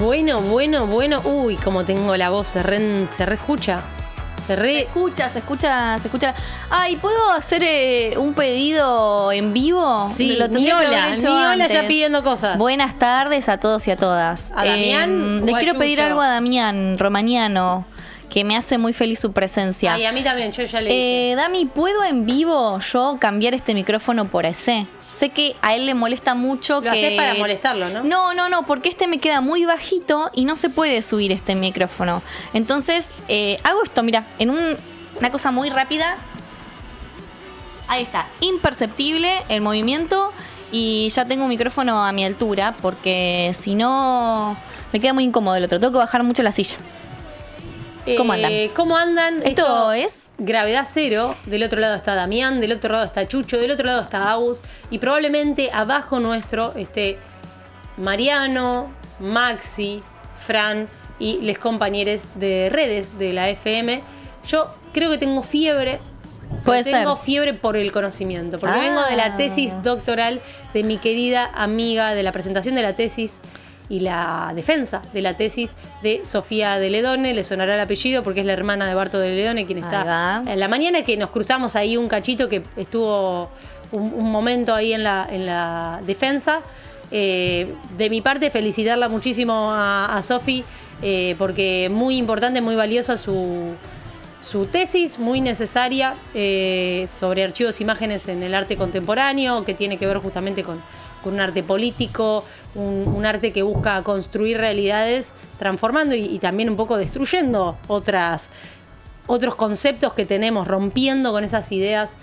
Bueno. Uy, como tengo la voz, se re escucha. Se escucha. Ay, ¿puedo hacer un pedido en vivo? Sí, lo tendría que haber hecho Niola antes. ya pidiendo cosas. Buenas tardes a todos y a todas. ¿A Damián? Le quiero pedir algo a Damián Romaniano, que me hace muy feliz su presencia. Ay, a mí también, yo ya le dije. Dami, ¿puedo en vivo yo cambiar este micrófono por ese? Sé que a él le molesta mucho Lo haces para molestarlo, ¿no? No, porque este me queda muy bajito y no se puede subir este micrófono. Entonces, hago esto, mira, en una cosa muy rápida. Ahí está, imperceptible el movimiento y ya tengo un micrófono a mi altura porque si no me queda muy incómodo el otro. Tengo que bajar mucho la silla. ¿Cómo andan? ¿Cómo andan? Esto es Gravedad Cero. Del otro lado está Damián, del otro lado está Chucho, del otro lado está Agus. Y probablemente abajo nuestro esté Mariano, Maxi, Fran y les compañeros de redes de la FM. Yo creo que tengo fiebre. Tengo fiebre por el conocimiento. Porque vengo de la tesis doctoral de mi querida amiga, de la presentación de la tesis y la defensa de la tesis de Sofía de Ledone. Le sonará el apellido porque es la hermana de Barto de Ledone, quien está en la mañana, que nos cruzamos ahí un cachito, que estuvo un momento ahí en la defensa. De mi parte, felicitarla muchísimo a Sofi, porque muy importante, muy valiosa su tesis, muy necesaria, sobre archivos e imágenes en el arte contemporáneo, que tiene que ver justamente con un arte político, un arte que busca construir realidades, transformando y también un poco destruyendo otros conceptos que tenemos, rompiendo con esas ideas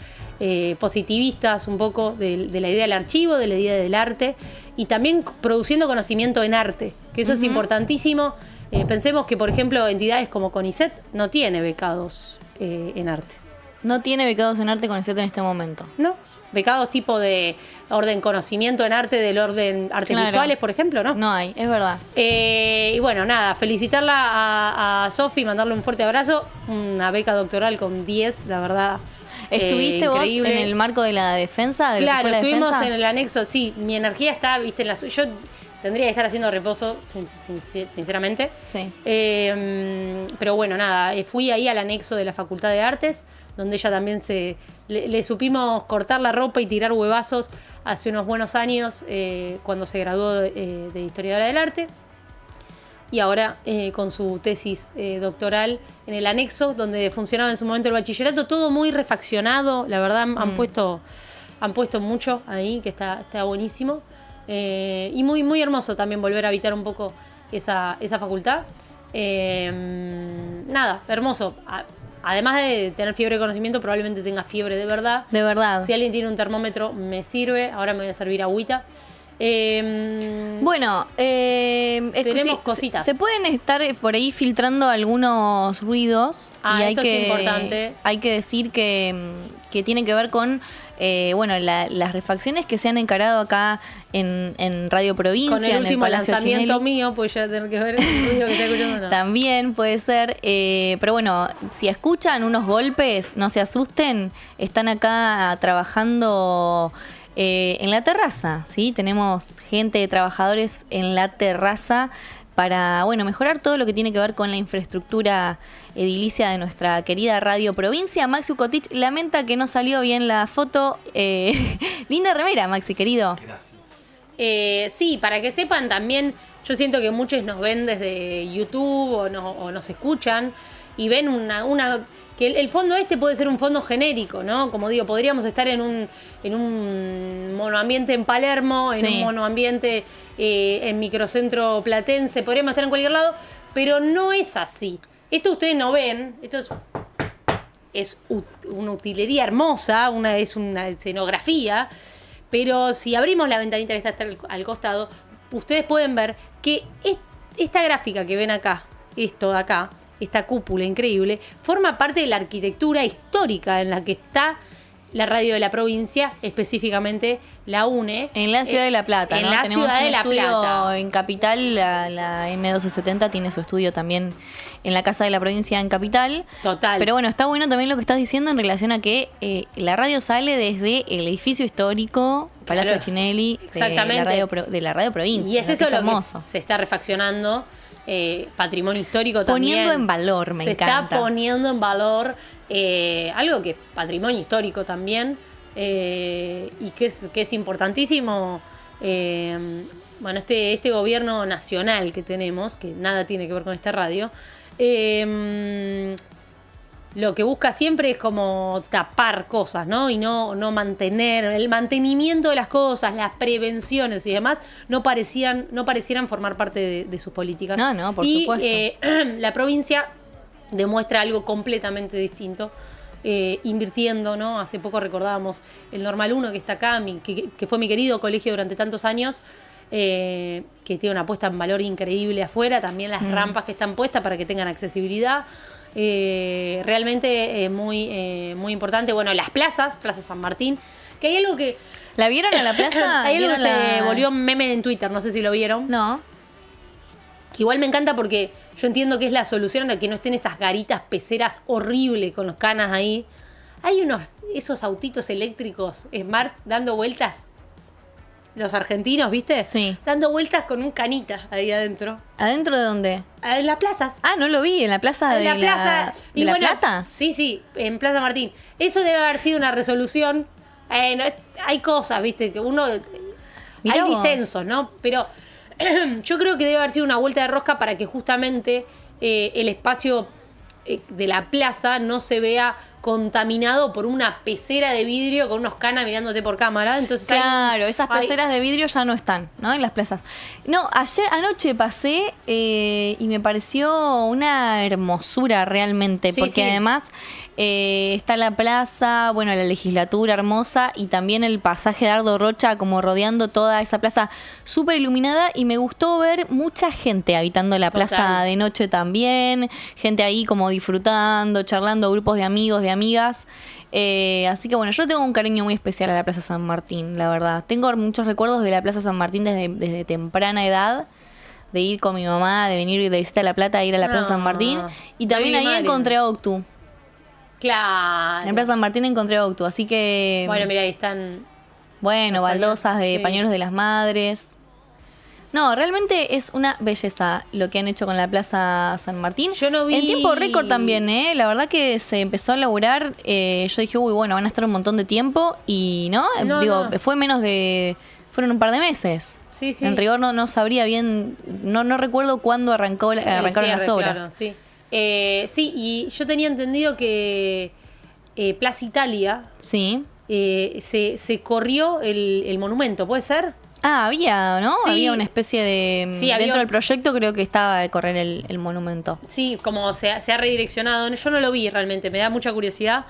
positivistas un poco de la idea del archivo, de la idea del arte, y también produciendo conocimiento en arte, que eso es importantísimo. Pensemos que, por ejemplo, entidades como CONICET no tiene becados en arte. No tiene becados en arte CONICET en este momento. No. Becados tipo de orden conocimiento en arte, del orden artes visuales, por ejemplo, ¿no? No hay, es verdad. Y bueno, nada, felicitarla a Sofi, mandarle un fuerte abrazo. Una beca doctoral con 10, la verdad. ¿Estuviste vos en el marco de la defensa? Claro, estuvimos en el anexo, sí. Mi energía está, viste, yo tendría que estar haciendo reposo, sinceramente. Sí. Pero bueno, nada, fui ahí al anexo de la Facultad de Artes, donde ella también le supimos cortar la ropa y tirar huevazos hace unos buenos años, cuando se graduó de historiadora del arte. Y ahora con su tesis doctoral en el anexo, donde funcionaba en su momento el bachillerato, todo muy refaccionado, la verdad han puesto mucho ahí, que está buenísimo. Y muy, muy hermoso también volver a habitar un poco esa facultad. Nada, hermoso. Además de tener fiebre de conocimiento, probablemente tenga fiebre de verdad. De verdad. Si alguien tiene un termómetro, me sirve. Ahora me voy a servir agüita. Bueno, tenemos cositas. Se pueden estar por ahí filtrando algunos ruidos. Y eso es importante. Hay que decir que tiene que ver con las refacciones que se han encarado acá en Radio Provincia. Con el último lanzamiento Chinelli. mío, pues ya tener que ver el ruido que está escuchando. No. También puede ser, pero bueno, si escuchan unos golpes, no se asusten, están acá trabajando en la terraza, ¿sí? Tenemos gente, trabajadores en la terraza para, mejorar todo lo que tiene que ver con la infraestructura edilicia de nuestra querida Radio Provincia. Maxi Ucotich lamenta que no salió bien la foto. Linda remera, Maxi, querido. Gracias. Sí, para que sepan también, yo siento que muchos nos ven desde YouTube o nos escuchan y ven que el fondo puede ser un fondo genérico, ¿no? Como digo, podríamos estar en un monoambiente en Palermo, en un monoambiente en Microcentro Platense, podríamos estar en cualquier lado, pero no es así. Esto ustedes no ven, esto es una utilería hermosa, es una escenografía, pero si abrimos la ventanita que está al costado, ustedes pueden ver que esta gráfica que ven acá, esto de acá, esta cúpula increíble, forma parte de la arquitectura histórica en la que está la radio de la provincia, específicamente la UNE. En la ciudad de La Plata, en ¿no? la Tenemos ciudad un de La estudio Plata. en Capital, la M1270 tiene su estudio también en la Casa de la Provincia en Capital. Total. Pero bueno, está bueno también lo que estás diciendo en relación a que la radio sale desde el edificio histórico, Palacio Claro. Chinelli, Exactamente. de la radio provincia. Y es ¿no? eso Que lo hermoso. que se está refaccionando. Patrimonio histórico también. Poniendo en valor, me encanta. Se está poniendo en valor algo que es patrimonio histórico también y que es importantísimo. Bueno, este gobierno nacional que tenemos, que nada tiene que ver con esta radio, lo que busca siempre es como tapar cosas, ¿no? Y no mantener, el mantenimiento de las cosas, las prevenciones y demás, no parecieran formar parte de sus políticas. No, por supuesto. La provincia demuestra algo completamente distinto, invirtiendo, ¿no? Hace poco recordábamos el Normal 1 que está acá, que fue mi querido colegio durante tantos años, que tiene una puesta en valor increíble afuera, también las rampas que están puestas para que tengan accesibilidad. Realmente muy importante. Bueno, las Plaza San Martín, que hay algo que... ¿La vieron a la plaza? Hay algo que ¿Vieron se volvió meme en Twitter, no sé si lo vieron. No. Que igual me encanta porque yo entiendo que es la solución a que no estén esas garitas peceras horribles con los canas ahí. Hay esos autitos eléctricos Smart dando vueltas. Los argentinos, ¿viste? Sí. Dando vueltas con un canita ahí adentro. ¿Adentro de dónde? En las plazas. Ah, no lo vi, en la plaza En de la plaza. ¿De La bueno, Plata? Sí, en Plaza Martín. Eso debe haber sido una resolución. Hay cosas, ¿viste? Que uno... Mirá hay vos. disensos, ¿no? Pero yo creo que debe haber sido una vuelta de rosca para que justamente el espacio de la plaza no se vea contaminado por una pecera de vidrio con unos canas mirándote por cámara. Entonces Claro, esas peceras de vidrio ya no están, ¿no? En las plazas. No, anoche pasé y me pareció una hermosura realmente, Sí, porque sí. además está la plaza, bueno, la legislatura hermosa y también el pasaje de Dardo Rocha como rodeando toda esa plaza súper iluminada, y me gustó ver mucha gente habitando la Total. plaza de noche también, gente ahí como disfrutando, charlando, grupos de amigos, de amigas. Así que bueno, yo tengo un cariño muy especial a la Plaza San Martín, la verdad. Tengo muchos recuerdos de la Plaza San Martín desde temprana edad, de ir con mi mamá, de venir de visita a La Plata, a ir a la Plaza San Martín. Y también Baby ahí Mario. encontré a Octu. Claro. En Plaza San Martín encontré a Octu, así que... Bueno, mira, ahí están... Bueno, baldosas de sí. pañuelos de las madres. No, realmente es una belleza lo que han hecho con la Plaza San Martín. Yo no vi- En tiempo récord también, ¿eh? La verdad que se empezó a laburar. Yo dije, uy, bueno, van a estar un montón de tiempo. Y no, No. fue menos de... Fueron un par de meses. Sí, sí. En rigor no sabría bien, no recuerdo cuándo arrancaron las cierre, obras. claro, sí. Sí, y yo tenía entendido que Plaza Italia Sí. se corrió el monumento, ¿puede ser? Ah, había, ¿no? Sí. Había una especie de... Sí, había- dentro del proyecto creo que estaba de correr el monumento. Sí, como se ha redireccionado. Yo no lo vi realmente, me da mucha curiosidad.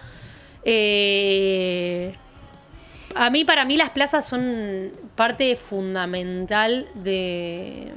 Para mí las plazas son parte fundamental de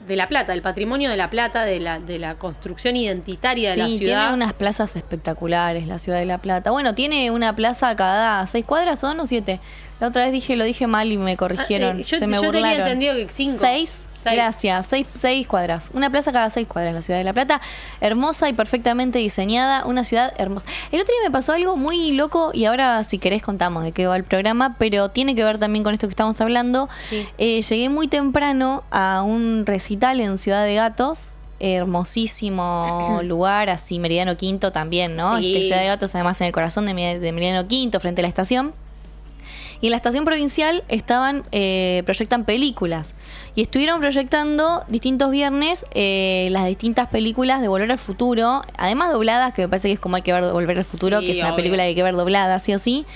La Plata, del patrimonio de La Plata, de la construcción identitaria de la Sí, ciudad. tiene unas plazas espectaculares la ciudad de La Plata. Bueno, tiene una plaza cada 6 cuadras, ¿son o 7? La otra vez lo dije mal y me corrigieron. Yo se me tenía burlaron. entendido que 5. 6, gracias, 6 cuadras. Una plaza cada 6 cuadras en la ciudad de La Plata. Hermosa y perfectamente diseñada. Una ciudad hermosa. El otro día me pasó algo muy loco y ahora si querés contamos de qué va el programa, pero tiene que ver también con esto que estamos hablando. Sí. Llegué muy temprano a un recital en Ciudad de Gatos. Hermosísimo lugar, así Meridiano Quinto también, ¿no? Sí. Ciudad de Gatos, además en el corazón de Meridiano Quinto, frente a la estación. Y en la estación provincial proyectan películas. Y estuvieron proyectando distintos viernes las distintas películas de Volver al Futuro, además dobladas, que me parece que es como hay que ver Volver al Futuro, Sí, que es una obvio. película que hay que ver doblada, sí o sí.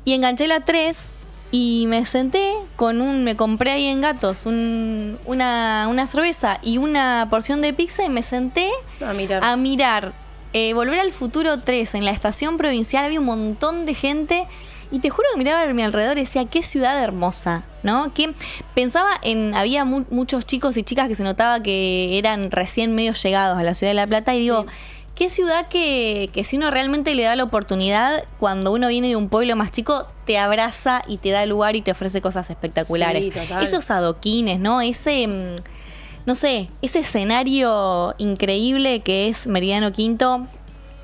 Y enganché la 3 y me senté me compré ahí en Gatos una cerveza y una porción de pizza y me senté A mirar. a mirar Volver al Futuro 3 en la estación provincial. Había un montón de gente y te juro que miraba a mi alrededor y decía, qué ciudad hermosa, ¿no? Que pensaba había muchos chicos y chicas que se notaba que eran recién medio llegados a la ciudad de La Plata y digo, qué ciudad que si uno realmente le da la oportunidad, cuando uno viene de un pueblo más chico, te abraza y te da lugar y te ofrece cosas espectaculares. Sí, total. Esos adoquines, ¿no? No sé, ese escenario increíble que es Meridiano Quinto,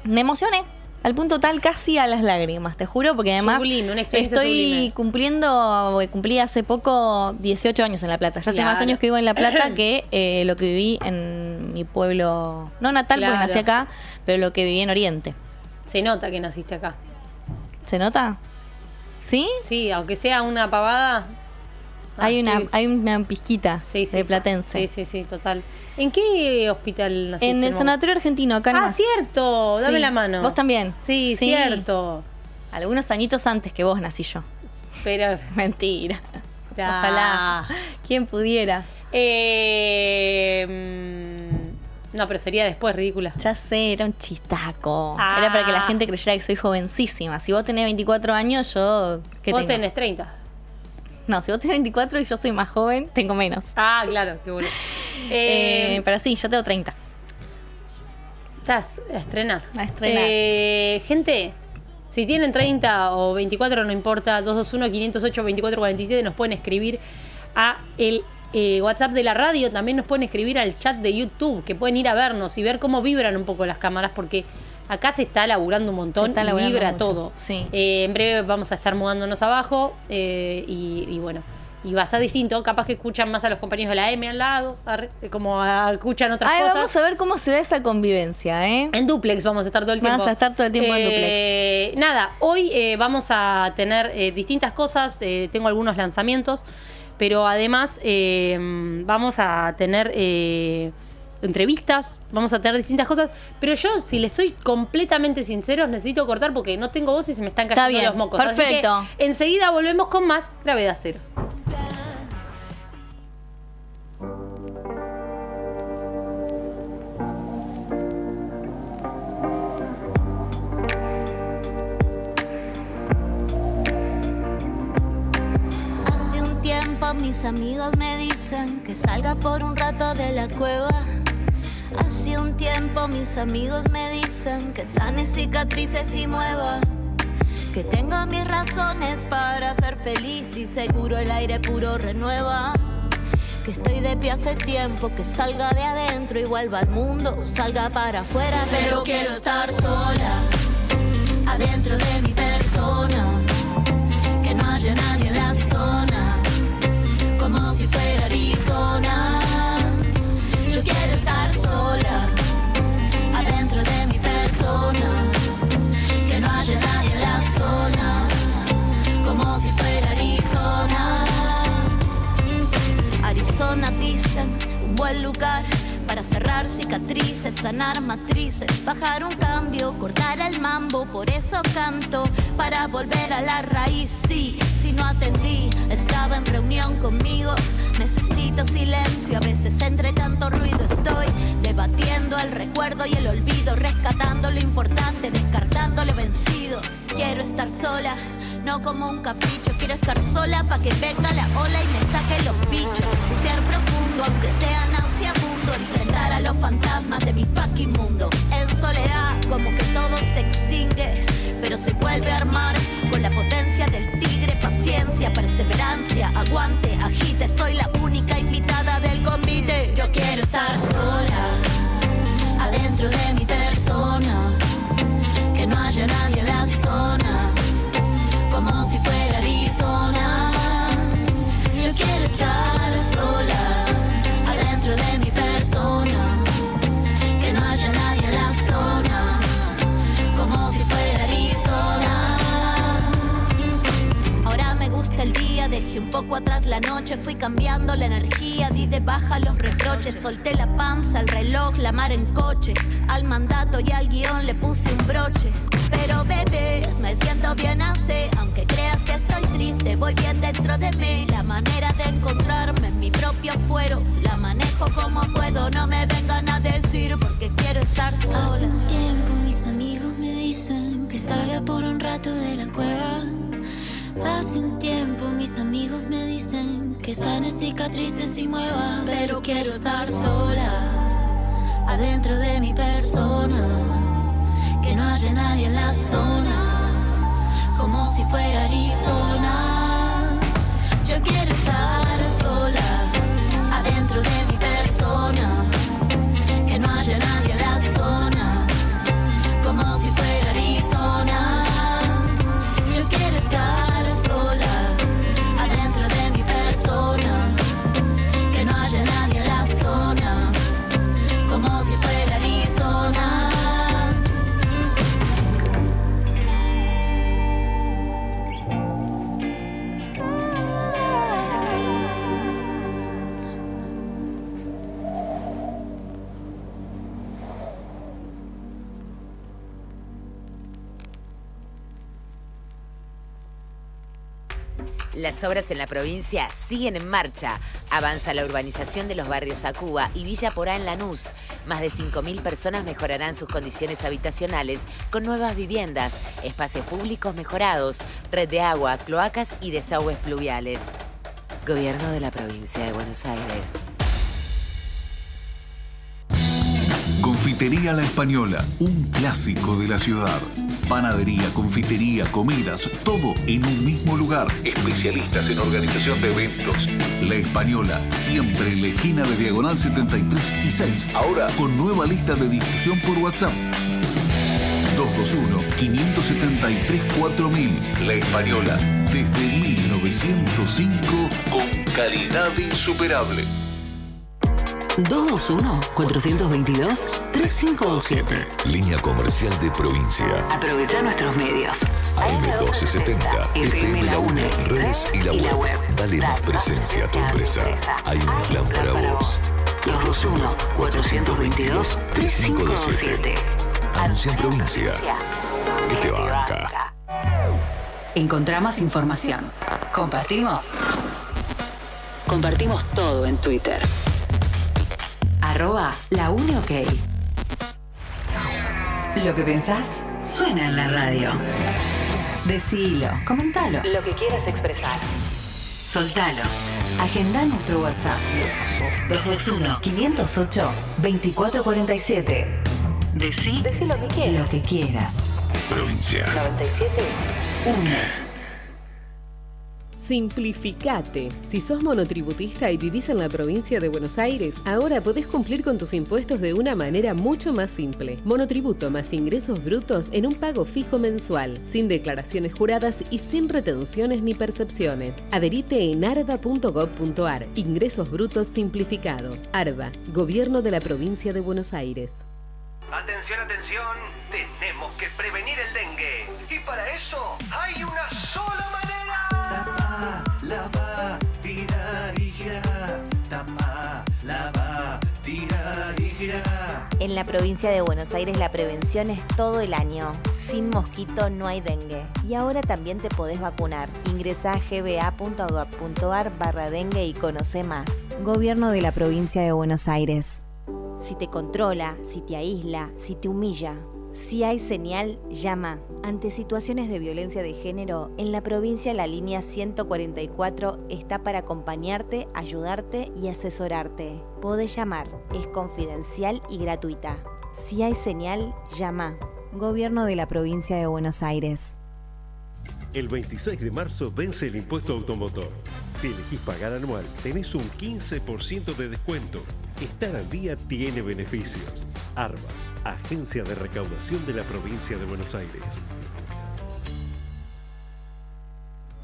me emocioné. Al punto tal casi a las lágrimas, te juro, porque además Sublime, una experiencia estoy sublime. cumplí hace poco 18 años en La Plata. Ya hace más años que vivo en La Plata que lo que viví en mi pueblo, no natal porque nací acá, pero lo que viví en Oriente. Se nota que naciste acá. ¿Se nota? ¿Sí? Sí, aunque sea una pavada. Hay sí. una pizquita de platense. Sí, total. ¿En qué hospital naciste? En el Sanatorio Argentino, acá nomás. Cierto. Dame la mano. ¿Vos también? Sí, cierto. Algunos añitos antes que vos nací yo. Pero... Mentira. Ojalá. ¿Quién pudiera? No, pero sería después, ridícula. Ya sé, era un chistaco. Era para que la gente creyera que soy jovencísima. Si vos tenés 24 años, yo... ¿qué vos tengo? tenés 30. No, si vos tenés 24 y yo soy más joven, tengo menos. Claro, qué bueno. Pero sí, yo tengo 30. Estás a estrenar. A estrenar. Gente, si tienen 30 o 24, no importa, 221-508-2447 nos pueden escribir a el WhatsApp de la radio. También nos pueden escribir al chat de YouTube, que pueden ir a vernos y ver cómo vibran un poco las cámaras, porque acá se está laburando un montón y vibra mucho. Todo. Sí. En breve vamos a estar mudándonos abajo y bueno, y va a ser distinto. Capaz que escuchan más a los compañeros de la M al lado, como escuchan otras cosas. Vamos a ver cómo se da esa convivencia, ¿eh? En duplex vamos a estar todo el tiempo. Vamos a estar todo el tiempo en duplex. Nada, hoy vamos a tener distintas cosas. Tengo algunos lanzamientos, pero además vamos a tener entrevistas, vamos a tener distintas cosas, pero yo, si les soy completamente sinceros, necesito cortar porque no tengo voz y se me están cayendo los mocos. Perfecto. Así que enseguida volvemos con más Gravedad Cero. Hace un tiempo mis amigos me dicen que salga por un rato de la cueva. Hace un tiempo mis amigos me dicen que sane cicatrices y mueva, que tengo mis razones para ser feliz y seguro el aire puro renueva, que estoy de pie hace tiempo, que salga de adentro y vuelva al mundo, salga para afuera, pero quiero estar sola, adentro de mi persona, que no haya nadie en la zona, como si fuera Arizona. Yo quiero estar sola, adentro de mi persona, que no haya nadie en la zona, como si fuera Arizona. Arizona dicen, un buen lugar para cerrar cicatrices, sanar matrices, bajar un cambio, cortar el mambo, por eso canto, para volver a la raíz, sí, si no atendí, estaba en reunión conmigo, necesito silencio, a veces entre tanto ruido estoy debatiendo el recuerdo y el olvido, rescatando lo importante, descartando lo vencido, quiero estar sola, no como un capricho, quiero estar sola pa' que venga la ola y me saque los bichos, bucear profundo, aunque sea nauseabundo, enfrentar a los fantasmas de mi fucking mundo, en soledad como que todo se extingue, pero se vuelve a armar con la potencia del tigre, paciencia, perseverancia, aguante, agite, soy la única invitada del convite, yo quiero estar sola, adentro de mi persona, que no haya nadie en la zona, como si fuera Arizona. Yo quiero estar sola, adentro de mi persona, que no haya nadie en la zona, como si fuera Arizona. Ahora me gusta el día, dejé un poco atrás la noche, fui cambiando la energía, di de baja los reproches, solté la panza, el reloj, la mar en coche, al mandato y al guión le puse un broche. Pero bebé, me siento bien así, aunque creas que estoy triste, voy bien dentro de mí. La manera de encontrarme en mi propio fuero, la manejo como puedo, no me vengan a decir porque quiero estar sola. Hace un tiempo mis amigos me dicen que salga por un rato de la cueva. Hace un tiempo mis amigos me dicen que sane cicatrices y mueva, pero quiero estar sola, adentro de mi persona, que no haya nadie en la zona, como si fuera Arizona. Yo quiero estar sola, adentro de mi persona, que no haya nadie en la zona, como si fuera Arizona. Yo quiero estar sola, adentro de mi persona, que no haya nadie en la zona, como si fuera Arizona. Las obras en la provincia siguen en marcha. Avanza la urbanización de los barrios Acuba y Villa Porá en Lanús. Más de 5.000 personas mejorarán sus condiciones habitacionales con nuevas viviendas, espacios públicos mejorados, red de agua, cloacas y desagües pluviales. Gobierno de la provincia de Buenos Aires. Confitería La Española, un clásico de la ciudad. Panadería, confitería, comidas, todo en un mismo lugar. Especialistas en organización de eventos. La Española, siempre en la esquina de Diagonal 73 y 6. Ahora con nueva lista de difusión por WhatsApp. 221-573-4000. La Española, desde 1905, con calidad insuperable. 221-422-3527. Línea comercial de provincia. Aprovecha nuestros medios. AM1270, FM La UNE, redes y la web. Dale más presencia a tu empresa. Hay un plan para vos. 221-422-3527. Anuncia en provincia. Que te banca. Encontrá más información. Compartimos todo en Twitter. @LaUneOK. Lo que pensás suena en la radio. Decilo, comentalo. Lo que quieras expresar. Soltalo. Agendá nuestro WhatsApp. 221-508-2447. Decí lo que quieras. Lo que quieras. Provincia 97.1. Simplificate. Si sos monotributista y vivís en la provincia de Buenos Aires, ahora podés cumplir con tus impuestos de una manera mucho más simple. Monotributo más ingresos brutos en un pago fijo mensual, sin declaraciones juradas y sin retenciones ni percepciones. Adherite en arba.gov.ar. Ingresos brutos simplificado. Arba, Gobierno de la provincia de Buenos Aires. Atención, atención, tenemos que prevenir el dengue. Y para eso hay una sola manera. Tapa, lava, tirar y girar. Tapa, lava, tirar y girar. En la provincia de Buenos Aires la prevención es todo el año. Sin mosquito no hay dengue. Y ahora también te podés vacunar. Ingresá a gba.gov.ar/dengue y conocé más. Gobierno de la provincia de Buenos Aires. Si te controla, si te aísla, si te humilla, si hay señal, llama. Ante situaciones de violencia de género, en la provincia la línea 144 está para acompañarte, ayudarte y asesorarte. Podés llamar, es confidencial y gratuita. Si hay señal, llama. Gobierno de la provincia de Buenos Aires. El 26 de marzo vence el impuesto automotor. Si elegís pagar anual, tenés un 15% de descuento. Estar al día tiene beneficios. ARBA, Agencia de Recaudación de la Provincia de Buenos Aires.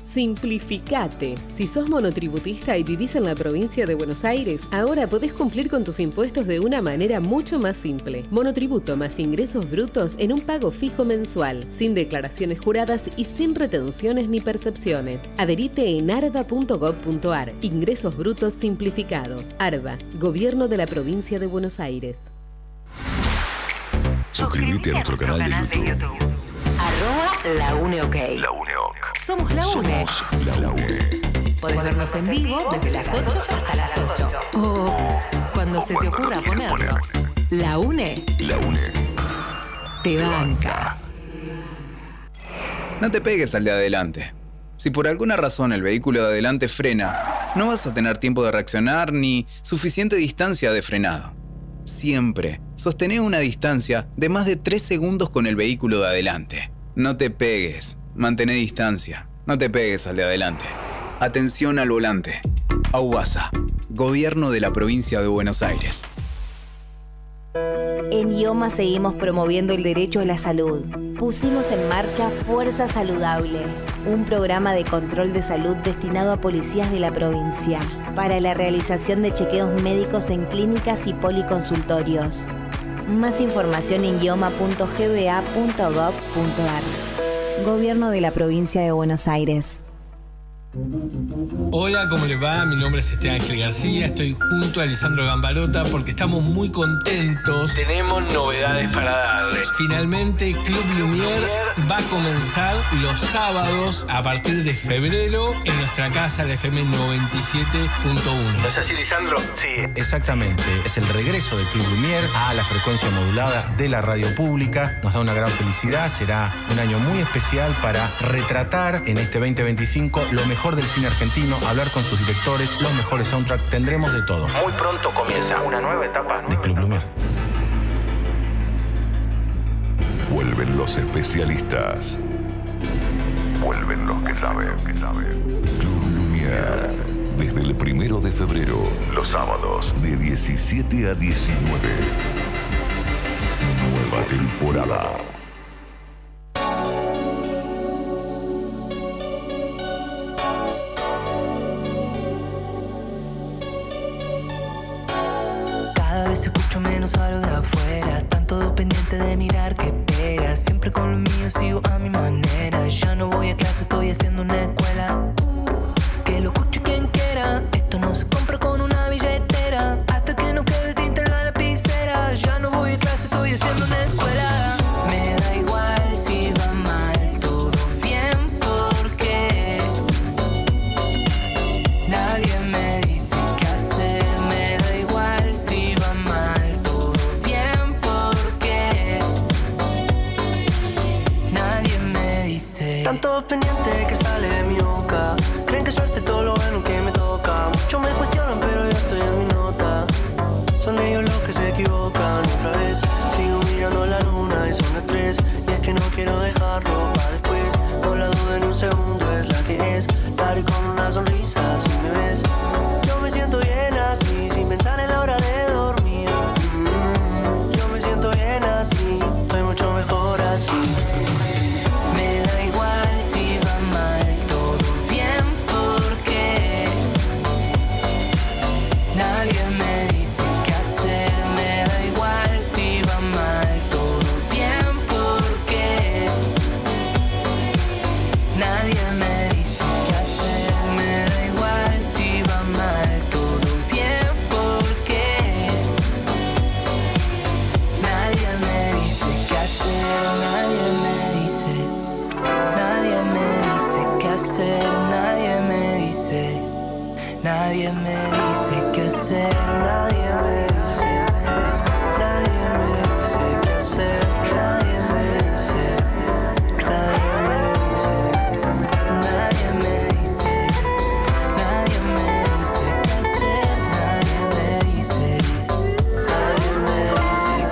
Simplificate. Si sos monotributista y vivís en la provincia de Buenos Aires, ahora podés cumplir con tus impuestos de una manera mucho más simple. Monotributo más ingresos brutos en un pago fijo mensual, sin declaraciones juradas y sin retenciones ni percepciones. Adherite en arba.gov.ar. Ingresos brutos simplificado. Arba, Gobierno de la provincia de Buenos Aires. Suscríbete a nuestro canal de YouTube. @LaUneOK. Somos La UNE. La UNE. Podés vernos en vivo desde las 8 hasta las 8. O cuando se te ocurra ponerlo. La UNE. La UNE. Te banca. No te pegues al de adelante. Si por alguna razón el vehículo de adelante frena, no vas a tener tiempo de reaccionar ni suficiente distancia de frenado. siempre, sostené una distancia de más de 3 segundos con el vehículo de adelante. No te pegues, mantén distancia, no te pegues al de adelante. Atención al volante. AUBASA, Gobierno de la Provincia de Buenos Aires. En IOMA seguimos promoviendo el derecho a la salud. Pusimos en marcha Fuerza Saludable, un programa de control de salud destinado a policías de la provincia, para la realización de chequeos médicos en clínicas y policonsultorios. Más información en ioma.gba.gov.ar. Gobierno de la Provincia de Buenos Aires. Hola, ¿cómo les va? Mi nombre es Ángel García, estoy junto a Lisandro Gambarota porque estamos muy contentos. Tenemos novedades para darles. Finalmente, Club Lumière va a comenzar los sábados a partir de febrero en nuestra casa, la FM 97.1. ¿No es así, Lisandro? Sí. Exactamente, es el regreso de Club Lumière a la frecuencia modulada de la radio pública. Nos da una gran felicidad, será un año muy especial para retratar en este 2025 lo mejor del cine argentino, hablar con sus directores, los mejores soundtracks, tendremos de todo. Muy pronto comienza una nueva etapa de Club Lumière. Vuelven los especialistas. Vuelven los que saben. Club Lumière. Desde el 1 de febrero, los sábados, de 17 a 19. Nueva temporada. Cada vez escucho menos a lo de afuera, tan todo pendiente de mirar que pega. Siempre con lo mío sigo a mi manera. Ya no voy a clase, estoy haciendo una escuela. Que lo escuche quien quiera, esto no se compra con una billetera. Hasta que no quede tinta en la lapicera. Ya no voy a clase, estoy haciendo una escuela. Me da igual si va mal, todo bien porque nadie me dice qué hacer. Me da igual si va mal, todo bien porque nadie me dice. Tanto pendiente que sale de mi boca. Creen que suerte todo lo bueno que me toca. Muchos me cuestionan pero yo estoy en mi nota. Son ellos los que se equivocan. Otra vez sigo mirando la luna y son las 3. Y es que no quiero dejarlo para después. No la duda en un segundo, es la que es. Dar y con una sonrisa si me ves. Yo me siento bien así, sin pensar en la hora de dormir. Yo me siento bien así, estoy mucho mejor así. Me da igual si va mal, todo bien porque nadie me dice qué hacer. Me da igual si va mal, todo bien porque nadie me dice qué hacer. Me da igual si va mal, todo bien porque nadie me dice qué hacer. Nadie me dice qué hacer. Nadie me dice qué hacer. Nadie me dice qué hacer. Nadie me dice nadie me dice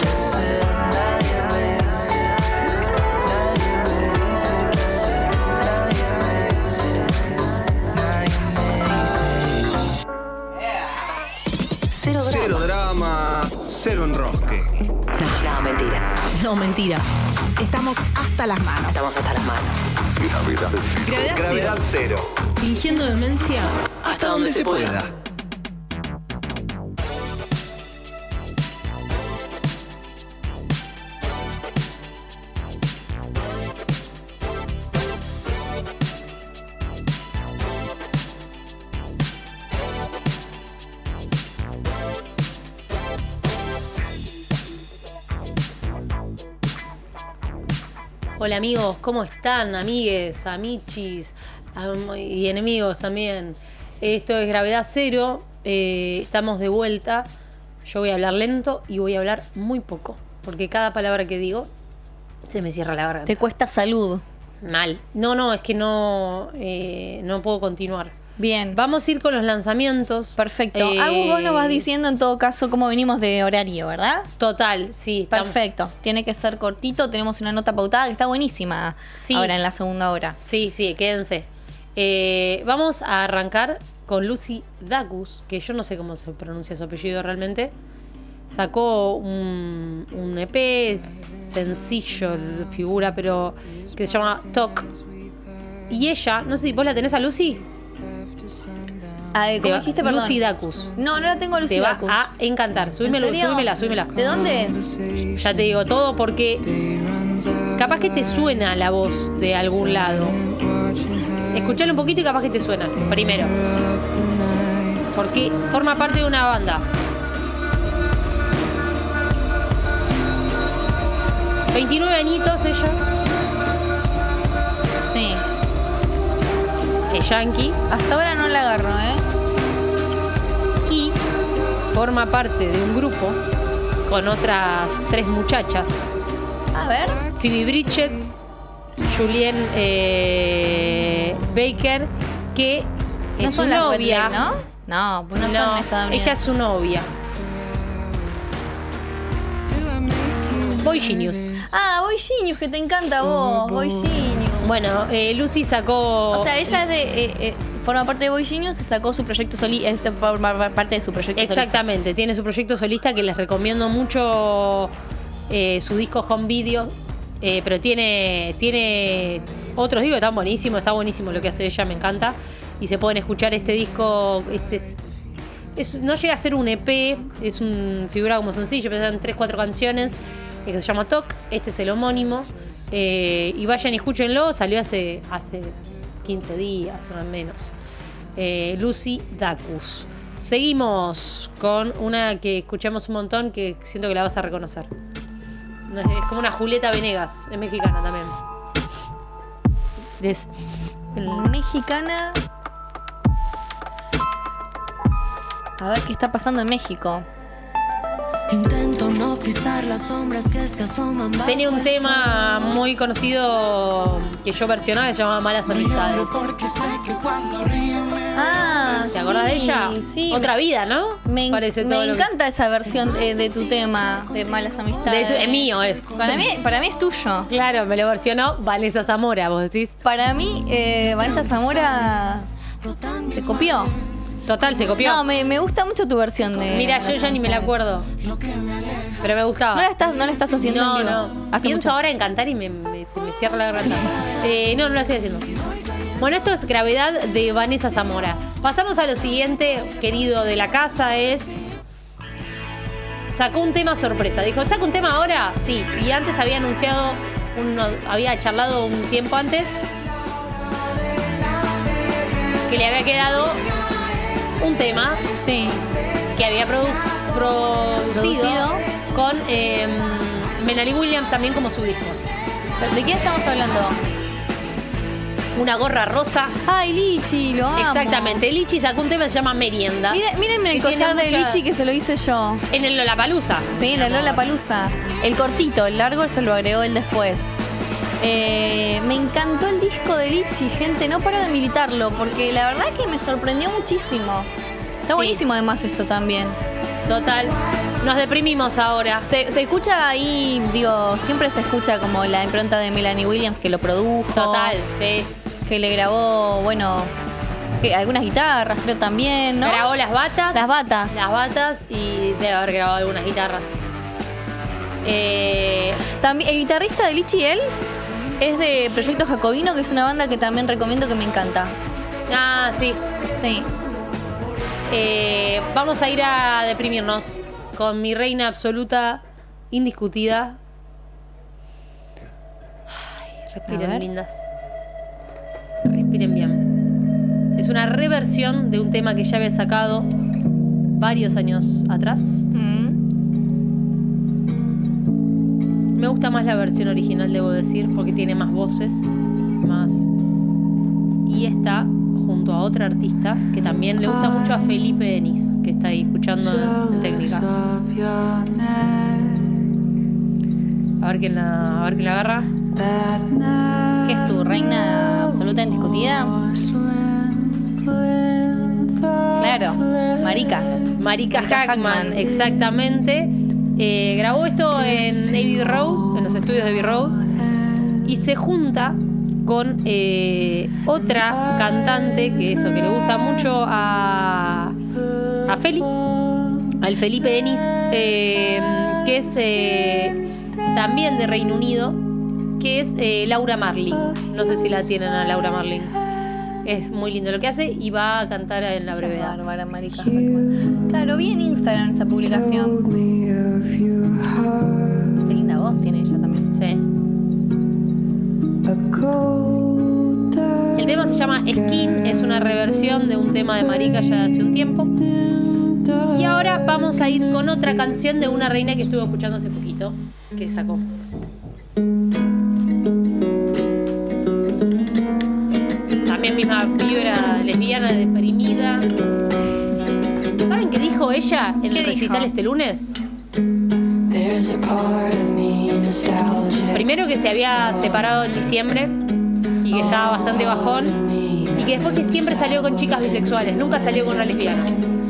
qué hacer. Nadie me dice qué hacer. Nadie me dice qué hacer. Cero drama, cero enrosque. No, mentira. No, mentira. Estamos hasta las manos. Gravedad cero. Fingiendo demencia Hasta donde se pueda. Hola amigos, ¿cómo están? Amigues, amichis y enemigos también. Esto es Gravedad Cero, estamos de vuelta. Yo voy a hablar lento y voy a hablar muy poco, porque cada palabra que digo se me cierra la garganta. Te cuesta salud. Mal. No, es que no puedo continuar. Bien. Vamos a ir con los lanzamientos. Perfecto. Agus, vos nos vas diciendo en todo caso cómo venimos de horario, ¿verdad? Total, sí. Perfecto. Tiene que ser cortito. Tenemos una nota pautada que está buenísima ahora en la segunda hora. Sí, quédense. Vamos a arrancar con Lucy Dacus, que yo no sé cómo se pronuncia su apellido realmente. Sacó un EP sencillo, figura, pero que se llama Talk. Y ella, no sé si vos la tenés a Lucy. ¿Cómo dijiste, perdón? Lucy Dacus. No la tengo Lucy Dacus. Te va a encantar. Súbimela. ¿De dónde es? Ya te digo todo porque capaz que te suena la voz de algún lado. Escuchalo un poquito y capaz que te suena. Primero. Porque forma parte de una banda. 29 añitos ella. Sí. Es yankee. Hasta ahora no la agarro, Y forma parte de un grupo con otras 3 muchachas. A ver. Phoebe Bridgers, Julienne Baker, que no es son su las novia. Red Lake, ¿no? No, no son estadounidenses. Ella es su novia. Boy Genius. Ah, Boy Genius, que te encanta a vos. Boy Genius. Bueno, Lucy sacó... O sea, ella es de... forma parte de Boy Genius y sacó su proyecto solista. Forma parte de su proyecto solista. Exactamente, tiene su proyecto solista que les recomiendo mucho su disco Home Video. Pero tiene otros discos que están buenísimos. Está buenísimo lo que hace ella, me encanta. Y se pueden escuchar este disco... no llega a ser un EP, es un figura como sencillo, pero eran 3-4 canciones. Que se llama Talk, este es el homónimo. Y vayan y escúchenlo, salió hace 15 días o menos. Lucy Dacus. Seguimos con una que escuchamos un montón que siento que la vas a reconocer. Es como una Julieta Venegas, es mexicana también. Mexicana. A ver qué está pasando en México. Intento no pisar las sombras que se asoman. Tenía un tema muy conocido que yo versionaba que se llamaba Malas Amistades. ¿Te acordás de ella? Sí. Otra vida, ¿no? Me encanta esa versión de tu tema de Malas Amistades. Es mío, es. Para mí es tuyo. Claro, me lo versionó Vanessa Zamora, vos decís. Para mí, Vanessa Zamora te copió. Total, se copió. No, me gusta mucho tu versión de... Mira, yo ya ni me la acuerdo. Pero me gustaba. ¿No la estás haciendo en vivo? No. Pienso ahora en cantar y se me cierra la garganta. No la estoy haciendo. Bueno, esto es Gravedad de Vanessa Zamora. Pasamos a lo siguiente, querido de la casa, sacó un tema sorpresa. Dijo, ¿saca un tema ahora? Sí. Y antes había anunciado, había charlado un tiempo antes que le había quedado un tema que había producido con Menali Williams también como su disco. ¿De quién estamos hablando? Una gorra rosa. Ay, Lichi, lo amo. Exactamente, Lichi sacó un tema que se llama Merienda. Mírenme el collar de Lichi que se lo hice yo. En el Lollapalooza. Sí, en el Lollapalooza. El cortito, el largo eso lo agregó él después. Me encantó el disco de Lichi, gente, no paro de militarlo, porque la verdad que me sorprendió muchísimo. Está buenísimo además esto también. Total. Nos deprimimos ahora. Se escucha ahí, siempre se escucha como la impronta de Melanie Williams que lo produjo. Total, sí. Que le grabó, algunas guitarras, creo también, ¿no? Grabó las batas. Las batas y debe haber grabado algunas guitarras. También el guitarrista de Lichi, él es de Proyecto Jacobino, que es una banda que también recomiendo, que me encanta. Ah, sí. Sí. Vamos a ir a deprimirnos con mi reina absoluta, indiscutida. Ay, respiren, lindas. Respiren bien. Es una reversión de un tema que ya había sacado varios años atrás. Me gusta más la versión original, debo decir, porque tiene más voces, y está junto a otra artista que también le gusta mucho a Felipe Denis, que está ahí escuchando en técnica. A ver quién la agarra. ¿Qué es tu reina absoluta indiscutida? Claro, Marika Hackman, exactamente. Grabó esto en Abbey Road, en los estudios de Abbey Road, y se junta con otra cantante que le gusta mucho a Feli, al Felipe Denis, que es también de Reino Unido, que es Laura Marling. No sé si la tienen a Laura Marling. Es muy lindo lo que hace y va a cantar en la brevedad. Bárbara Marika Hackman. Claro, vi en Instagram esa publicación. Qué linda voz tiene ella también. Sí. El tema se llama Skin, es una reversión de un tema de Marika ya hace un tiempo. Y ahora vamos a ir con otra canción de una reina que estuve escuchando hace poquito, que sacó. También misma vibra lesbiana, deprimida. ¿Saben qué dijo ella en el recital este lunes? Primero que se había separado en diciembre y que estaba bastante bajón, y que después que siempre salió con chicas bisexuales, nunca salió con una lesbiana.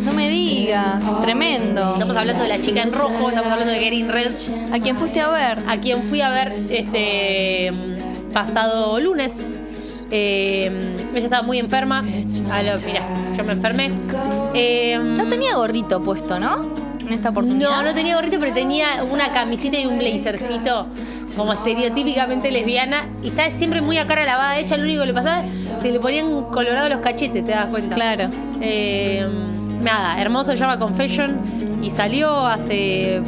No me digas, tremendo. Estamos hablando de La Chica en Rojo, estamos hablando de Getting Red. ¿A quién fuiste a ver? A quien fui a ver pasado lunes. Ella estaba muy enferma. Mirá, yo me enfermé. No tenía gorrito puesto, ¿no? En esta oportunidad. No tenía gorrito, pero tenía una camisita y un blazercito como estereotípicamente lesbiana. Y estaba siempre muy a cara lavada. Ella lo único que le pasaba, se le ponían colorados los cachetes, ¿te das cuenta? Claro. Nada, hermoso, se llama Confession. Y salió hace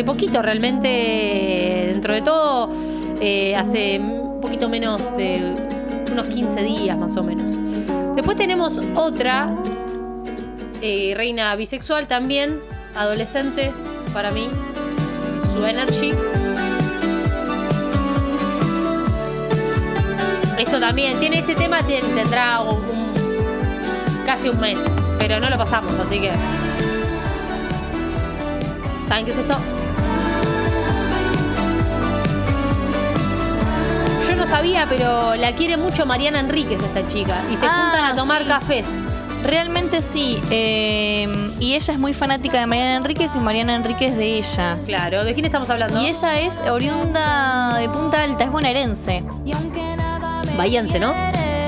poquito realmente. Dentro de todo, hace un poquito menos de unos 15 días más o menos. Después tenemos otra reina bisexual también, adolescente para mí, Su Energy. Esto también tiene este tema, tendrá casi un mes, pero no lo pasamos, así que ¿saben qué es esto? Yo no sabía, pero la quiere mucho Mariana Enríquez esta chica, y se juntan a tomar cafés. Realmente sí, y ella es muy fanática de Mariana Enríquez y Mariana Enríquez de ella. Claro, ¿de quién estamos hablando? Y ella es oriunda de Punta Alta, es bonaerense. Bahiense, ¿no?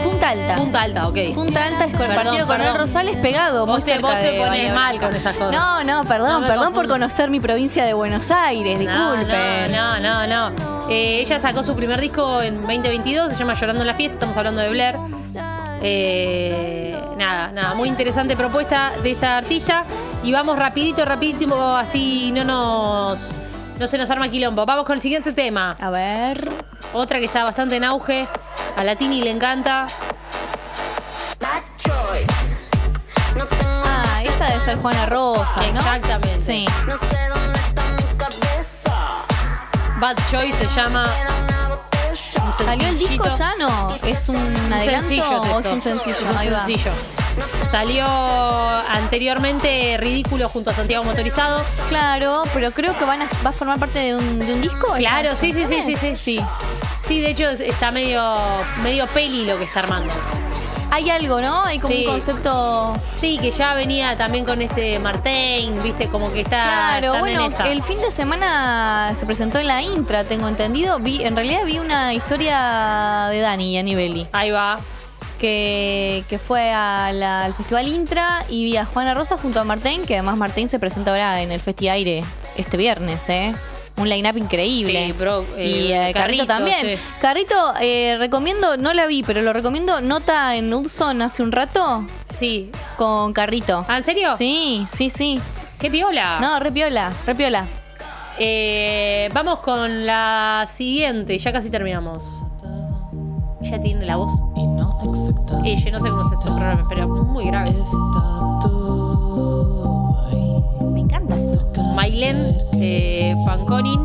Punta Alta. Punta Alta, ok. Punta Alta es con el partido Coronel Rosales pegado, muy cerca. Vos te pones mal con esas cosas. No, perdón por conocer mi provincia de Buenos Aires, disculpen. No. Ella sacó su primer disco en 2022, se llama Llorando en la Fiesta, estamos hablando de Blair. Nada, muy interesante propuesta de esta artista. Y vamos rapidito, así no se nos arma quilombo. Vamos con el siguiente tema. A ver. Otra que está bastante en auge. A la Tini le encanta. Esta debe ser Juana Rosa, ¿no? Exactamente. Sí. Bad Choice se llama. ¿Salió el disco ya? No. ¿Es un adelanto o es un sencillo? Ahí va. Sencillo. Salió anteriormente Ridículo junto a Santiago Motorizado. Claro, pero creo que va a formar parte de un disco. Claro, sí. Sí, de hecho está medio peli lo que está armando. Hay algo, ¿no? Hay como un concepto. Sí, que ya venía también con Martín, viste, como que está. Claro, bueno, en esa. El fin de semana se presentó en la Intra, tengo entendido. En realidad vi una historia de Dani Anivelli. Ahí va. Que fue al Festival Intra y vi a Juana Rosa junto a Martín, que además Martín se presenta ahora en el Festi Aire este viernes, un line-up increíble. Sí, bro, y Carrito también. Sí. Carrito, recomiendo, no la vi, pero lo recomiendo. Nota en Hudson hace un rato. Sí. Con Carrito. ¿Ah, en serio? Sí. ¡Qué piola! No, re piola. Vamos con la siguiente, ya casi terminamos. Ella tiene la voz. Yo no sé cómo se programa, pero muy grave. Me encanta. Maylen Fanconin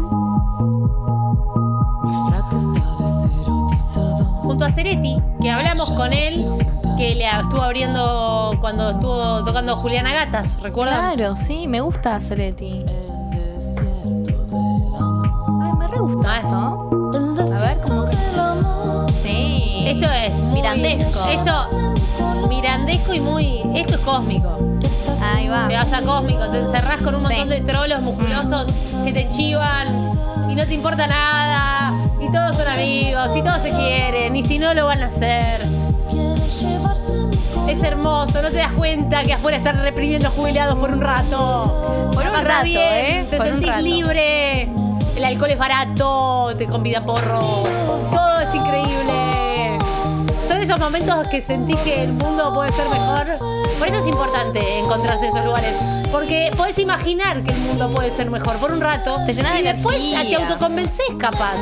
junto a Ceretti, que hablamos con él, que le estuvo abriendo cuando estuvo tocando Juliana Gatas, ¿recuerdan? Claro, sí, me gusta Ceretti. Ay, me re gusta esto. A ver, ¿cómo que? Sí. Esto es mirandesco. Esto mirandesco y muy... Esto es cósmico. Ahí va. Te vas a cósmico, te encerrás con un montón de trolos musculosos que te chivan y no te importa nada. Y todos son amigos, y todos se quieren, y si no lo van a hacer. Es hermoso, no te das cuenta que afuera están reprimiendo jubilados por un rato. Por un rato, bien, te por un sentís rato. libre. El alcohol es barato, te convida porro. Todo es increíble. Son esos momentos que sentís que el mundo puede ser mejor. Por eso es importante encontrarse en esos lugares. Porque podés imaginar que el mundo puede ser mejor por un rato. Te llenas de y después energía. te autoconvencés capaz.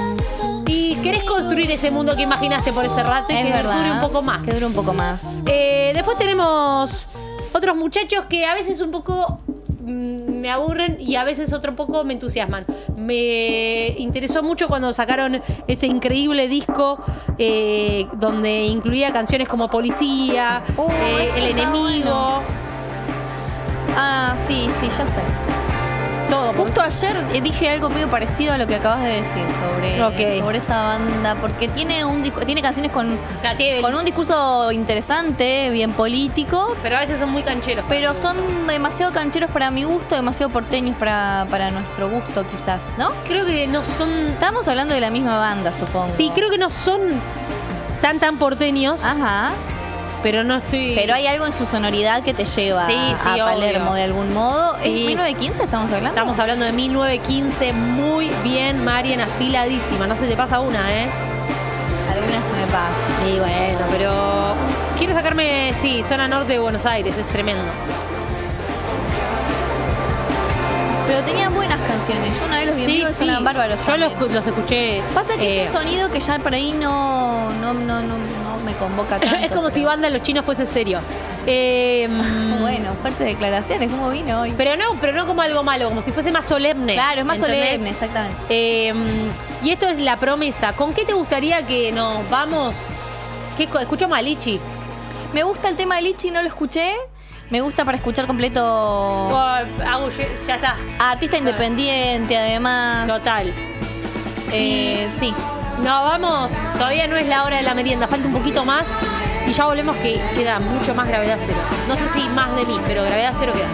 Y querés construir ese mundo que imaginaste por ese rato y Es que verdad. dure un poco más. Que dure un poco más. Después tenemos otros muchachos que a veces un poco me aburren y a veces otro poco me entusiasman. Me interesó mucho cuando sacaron ese increíble disco donde incluía canciones como Policía, El Enemigo. Ah, sí, ya sé. Todo. Justo ayer dije algo medio parecido a lo que acabas de decir sobre esa banda, porque tiene canciones con un discurso interesante, bien político. Pero a veces son muy cancheros. Pero son demasiado cancheros para mi gusto, demasiado porteños para nuestro gusto quizás, ¿no? Creo que no son... Estamos hablando de la misma banda, supongo. Sí, creo que no son tan porteños. Ajá. Pero no estoy... Pero hay algo en su sonoridad que te lleva a Palermo obvio. de algún modo. Sí. ¿En 1915 estamos hablando? Estamos hablando de 1915. Muy bien, Marian, afiladísima. No se te pasa una, ¿eh? Alguna se me pasa. Y bueno, pero... Quiero sacarme, zona norte de Buenos Aires. Es tremendo. Pero tenían buenas canciones. Yo una vez los vi en vivo y sonaban bárbaros. Yo los escuché. Pasa que es un sonido que ya por ahí no me convoca tanto. Es como si Banda de los Chinos fuese serio. Bueno, fuertes declaraciones, ¿cómo vino hoy? Pero no como algo malo, como si fuese más solemne. Claro, es más ¿entendés? solemne, exactamente. Y esto es La Promesa. ¿Con qué te gustaría que nos vamos? Escuchamos a Lichi. Me gusta el tema de Lichi, no lo escuché. Me gusta para escuchar completo. Ya está. Artista independiente, además. Total. Sí. No, vamos. Todavía no es la hora de la merienda. Falta un poquito más. Y ya volvemos que queda mucho más Gravedad Cero. No sé si más de mí, pero Gravedad Cero queda.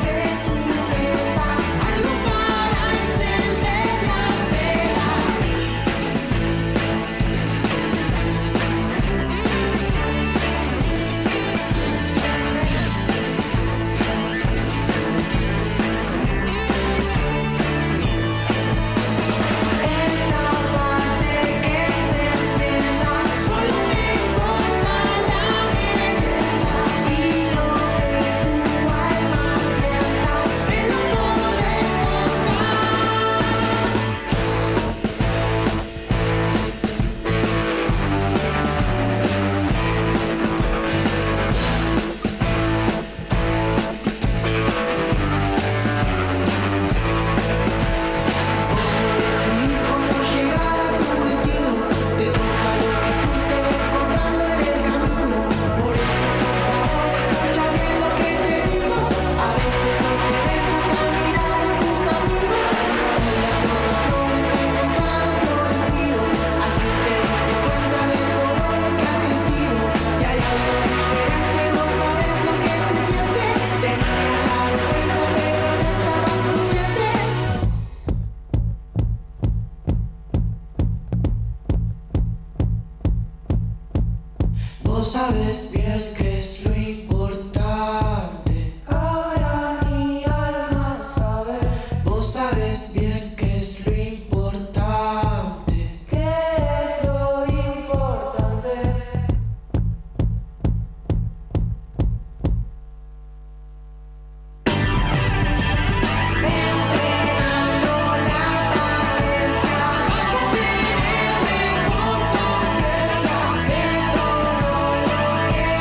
Vos sabes bien que es lo importante. Ahora mi alma sabe. Vos sabes bien que es lo importante. ¿Qué es lo importante? Vas a tener mejor conciencia de todo lo que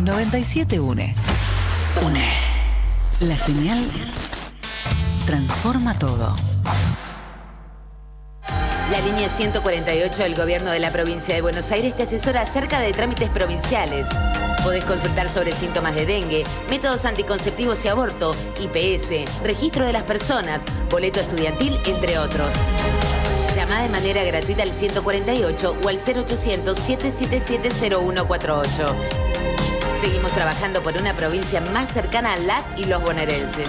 97 une. La señal transforma todo. La línea 148 del Gobierno de la Provincia de Buenos Aires te asesora acerca de trámites provinciales. Podés consultar sobre síntomas de dengue, métodos anticonceptivos y aborto, IPS, registro de las personas, boleto estudiantil, entre otros. Llama de manera gratuita al 148 o al 0800-777-0148. Seguimos trabajando por una provincia más cercana a las y los bonaerenses.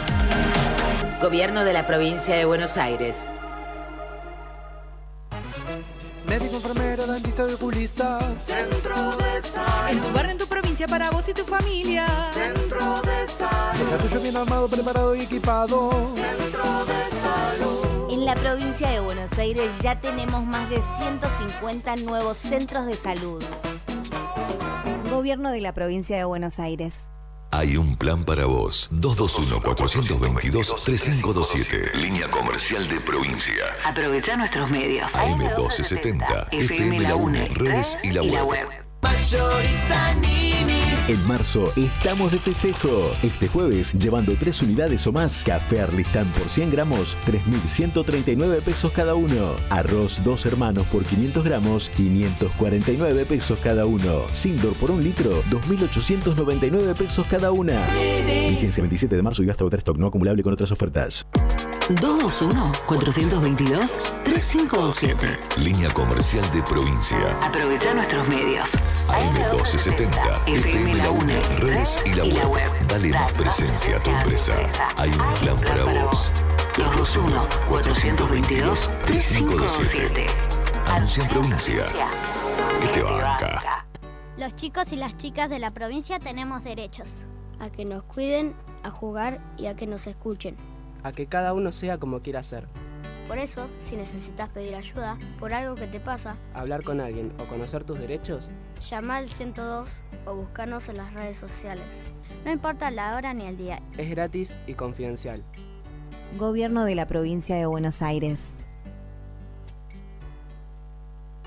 Gobierno de la Provincia de Buenos Aires. Médico, enfermera, dentista y oculista. Centro de Salud. En tu barrio, en tu provincia, para vos y tu familia. Centro de Salud. Deja tuyo bien armado, preparado y equipado. Centro de Salud. En la provincia de Buenos Aires ya tenemos más de 150 nuevos centros de salud. Gobierno de la Provincia de Buenos Aires. Hay un plan para vos. 221-422-3527. Línea comercial de provincia. Aprovecha nuestros medios. AM1270, FM La UNE, redes y la web. En marzo estamos de festejo. Este jueves, llevando 3 unidades o más, café Arlistán por 100 gramos, 3.139 pesos cada uno. Arroz 2 hermanos por 500 gramos, 549 pesos cada uno. Sindor por 1 litro, 2.899 pesos cada una. Vigencia 27 de marzo y hasta otra stock no acumulable con otras ofertas. 221-422-3527. Línea comercial de provincia. Aprovecha nuestros medios. AM1270, FM La UNE, redes y la web. Dale más presencia a tu empresa. Hay un plan para vos. 221-422-3527. Anuncia en provincia. Que te banca. Los chicos y las chicas de la provincia tenemos derechos. A que nos cuiden, a jugar y a que nos escuchen. A que cada uno sea como quiera ser. Por eso, si necesitas pedir ayuda por algo que te pasa, hablar con alguien o conocer tus derechos, llama al 102 o búscanos en las redes sociales. No importa la hora ni el día. Es gratis y confidencial. Gobierno de la Provincia de Buenos Aires.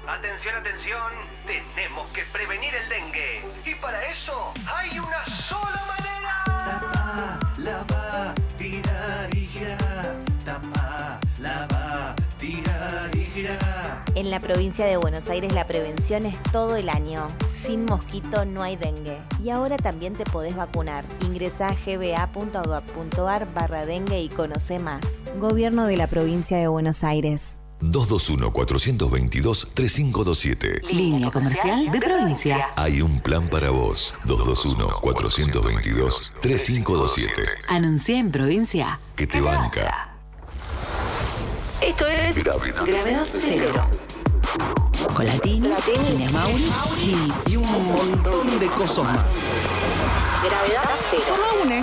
Atención, atención, tenemos que prevenir el dengue. Y para eso hay una sola manera. Tapa, lava, tirar y girar. Tapa, lava, tirar y girar. En la provincia de Buenos Aires la prevención es todo el año. Sin mosquito no hay dengue. Y ahora también te podés vacunar. Ingresá a gba.gov.ar/dengue y conocé más. Gobierno de la Provincia de Buenos Aires. 221-422-3527. Línea comercial de provincia. Hay un plan para vos. 221-422-3527. Anuncia en provincia. Que te banca. Esto es Gravedad Cero. Con Latini, Inés Mauri y un montón de cosas más. Gravedad Cero. Por la UNE.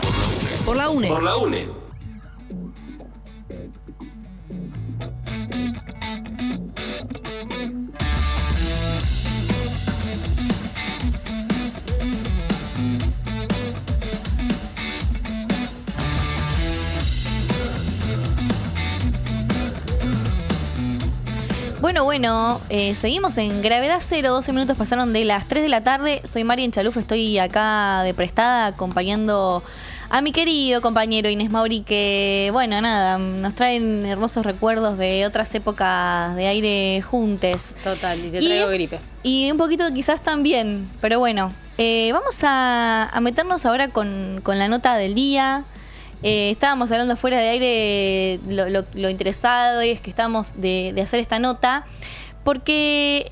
Por la UNE. Por la UNE. Bueno, seguimos en Gravedad Cero. 12 minutos pasaron de las 3 de la tarde. Soy Marian Chaluf, estoy acá de prestada acompañando a mi querido compañero Inés Mauri, que, bueno, nada, nos traen hermosos recuerdos de otras épocas de aire juntes. Total, y te traigo gripe. Y un poquito quizás también, pero bueno, vamos a meternos ahora con la nota del día. Estábamos hablando fuera de aire lo interesado es que estamos de hacer esta nota, porque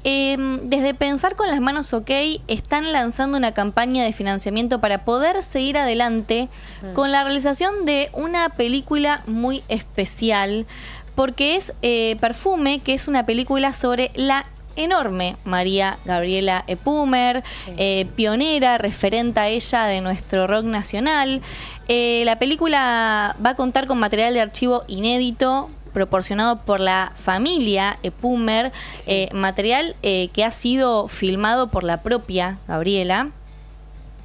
desde Pensar con las Manos OK están lanzando una campaña de financiamiento para poder seguir adelante con la realización de una película muy especial, porque es Perfume, que es una película sobre la enorme María Gabriela Epumer, pionera, referente a ella de nuestro rock nacional. La película va a contar con material de archivo inédito proporcionado por la familia Epumer, material que ha sido filmado por la propia Gabriela,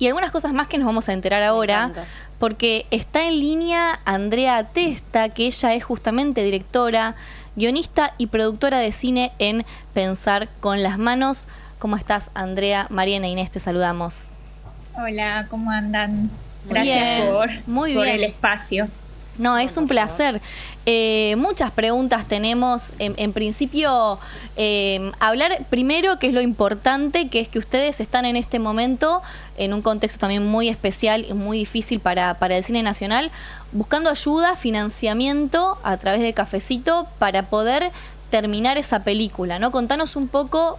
y algunas cosas más que nos vamos a enterar ahora, porque está en línea Andrea Testa, que ella es justamente directora, guionista y productora de cine en Pensar con las Manos. ¿Cómo estás, Andrea? Mariana e Inés, te saludamos. Hola, ¿cómo andan? Gracias Bien, muy por bien. el espacio. No, es un placer. Muchas preguntas tenemos. En principio, hablar primero, que es lo importante, que es que ustedes están en este momento en un contexto también muy especial y muy difícil para el cine nacional, buscando ayuda, financiamiento a través de Cafecito para poder terminar esa película, ¿no? Contanos un poco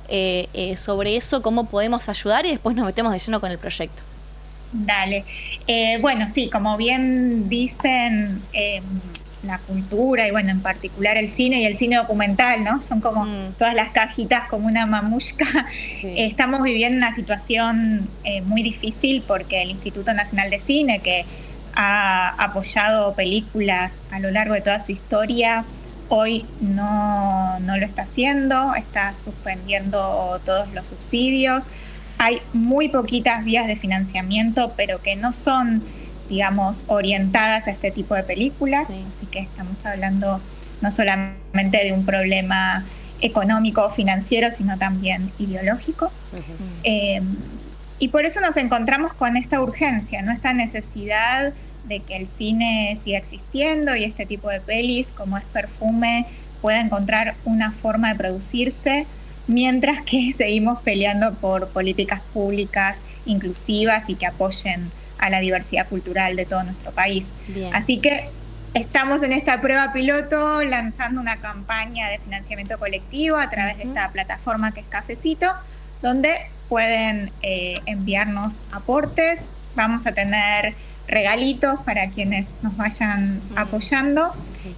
sobre eso, cómo podemos ayudar, y después nos metemos de lleno con el proyecto. Dale. Bueno, sí, como bien dicen, la cultura y bueno, en particular el cine y el cine documental, ¿no? Son como todas las cajitas como una mamushka. Sí. Estamos viviendo una situación muy difícil porque el Instituto Nacional de Cine, que ha apoyado películas a lo largo de toda su historia, hoy no lo está haciendo, está suspendiendo todos los subsidios. Hay muy poquitas vías de financiamiento, pero que no son, digamos, orientadas a este tipo de películas. Sí. Así que estamos hablando no solamente de un problema económico o financiero, sino también ideológico. Y por eso nos encontramos con esta urgencia, ¿no? Esta necesidad de que el cine siga existiendo y este tipo de pelis, como es Perfume, pueda encontrar una forma de producirse, mientras que seguimos peleando por políticas públicas inclusivas y que apoyen a la diversidad cultural de todo nuestro país. Bien. Así que estamos en esta prueba piloto lanzando una campaña de financiamiento colectivo a través de esta plataforma que es Cafecito, donde pueden enviarnos aportes. Vamos a tener regalitos para quienes nos vayan apoyando.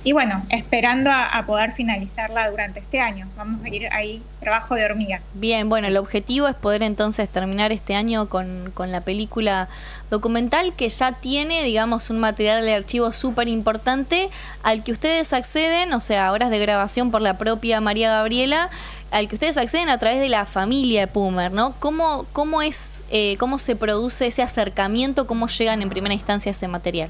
Y bueno, esperando a poder finalizarla durante este año. Vamos a ir ahí, trabajo de hormiga. Bien, bueno, el objetivo es poder entonces terminar este año con la película documental, que ya tiene, digamos, un material de archivo súper importante al que ustedes acceden, o sea, horas de grabación por la propia María Gabriela, al que ustedes acceden a través de la familia Pumer, ¿no? ¿Cómo se produce ese acercamiento? ¿Cómo llegan en primera instancia a ese material?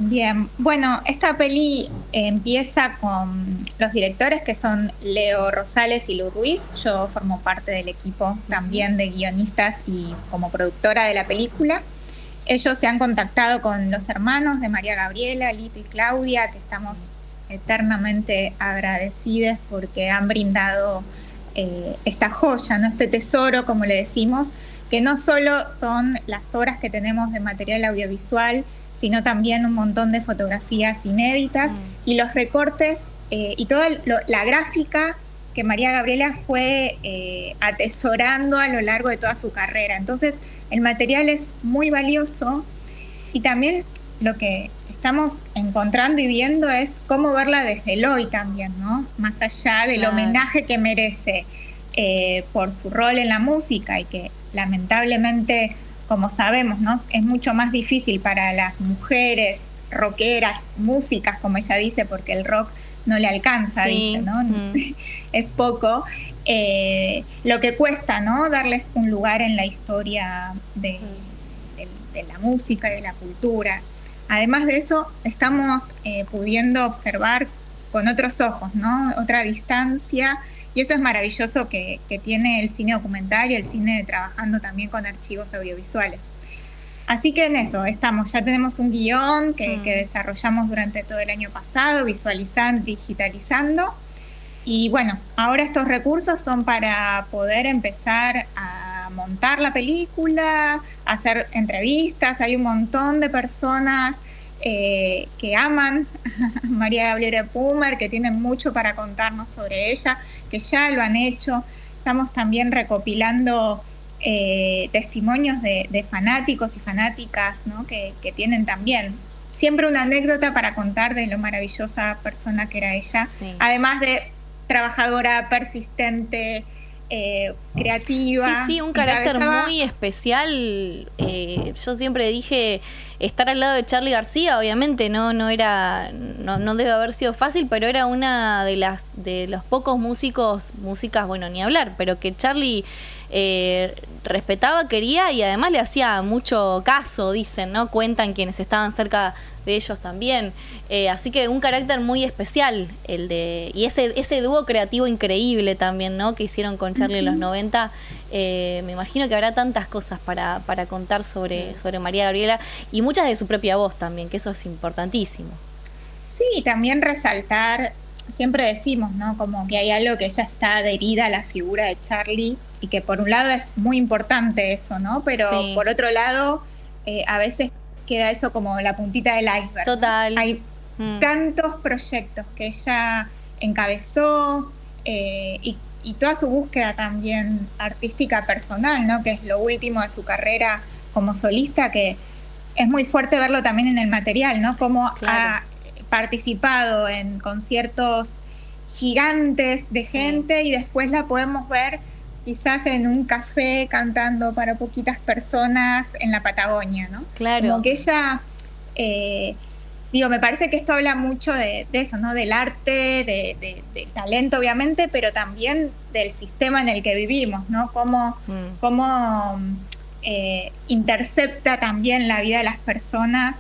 Bien, bueno, esta peli empieza con los directores, que son Leo Rosales y Lu Ruiz. Yo formo parte del equipo también de guionistas y como productora de la película. Ellos se han contactado con los hermanos de María Gabriela, Lito y Claudia, que estamos eternamente agradecidos porque han brindado esta joya, ¿no? Este tesoro, como le decimos, que no solo son las horas que tenemos de material audiovisual, sino también un montón de fotografías inéditas y los recortes y toda la gráfica que María Gabriela fue atesorando a lo largo de toda su carrera. Entonces, el material es muy valioso y también lo que estamos encontrando y viendo es cómo verla desde el hoy también, ¿no? Más allá del homenaje que merece por su rol en la música y que lamentablemente, como sabemos, ¿no? Es mucho más difícil para las mujeres rockeras, músicas, como ella dice, porque el rock no le alcanza, dice, ¿no? Es poco. Lo que cuesta, ¿no? Darles un lugar en la historia de la música y de la cultura. Además de eso, estamos pudiendo observar con otros ojos, ¿no? Otra distancia. Y eso es maravilloso que tiene el cine documental y el cine trabajando también con archivos audiovisuales. Así que en eso estamos, ya tenemos un guión que desarrollamos durante todo el año pasado, visualizando, digitalizando. Y bueno, ahora estos recursos son para poder empezar a montar la película, hacer entrevistas. Hay un montón de personas que aman a María Gabriela Pumer, que tienen mucho para contarnos sobre ella, que ya lo han hecho. Estamos también recopilando testimonios de fanáticos y fanáticas, ¿no? que tienen también siempre una anécdota para contar de lo maravillosa persona que era ella, además de trabajadora, persistente, creativa. Sí, un carácter muy especial. Yo siempre dije, estar al lado de Charly García, obviamente no debe haber sido fácil, pero era una de los pocos músicas, bueno, ni hablar, pero que Charly respetaba, quería y además le hacía mucho caso, dicen, ¿no? Cuentan quienes estaban cerca de ellos también. Así que un carácter muy especial y ese dúo creativo increíble también, ¿no? Que hicieron con Charly en los 90. Me imagino que habrá tantas cosas para contar sobre María Gabriela y muchas de su propia voz también, que eso es importantísimo. Sí, también resaltar, siempre decimos, ¿no? Como que hay algo que ella está adherida a la figura de Charly y que por un lado es muy importante eso, ¿no? Pero Sí. por otro lado, a veces queda eso como la puntita del iceberg. Total. ¿No? Hay tantos proyectos que ella encabezó y toda su búsqueda también artística personal, ¿no? Que es lo último de su carrera como solista, que es muy fuerte verlo también en el material, ¿no? Cómo ha participado en conciertos gigantes de gente y después la podemos ver quizás en un café cantando para poquitas personas en la Patagonia, ¿no? Claro. Como que ella, me parece que esto habla mucho de eso, ¿no? Del arte, del talento, obviamente, pero también del sistema en el que vivimos, ¿no? Cómo intercepta también la vida de las personas,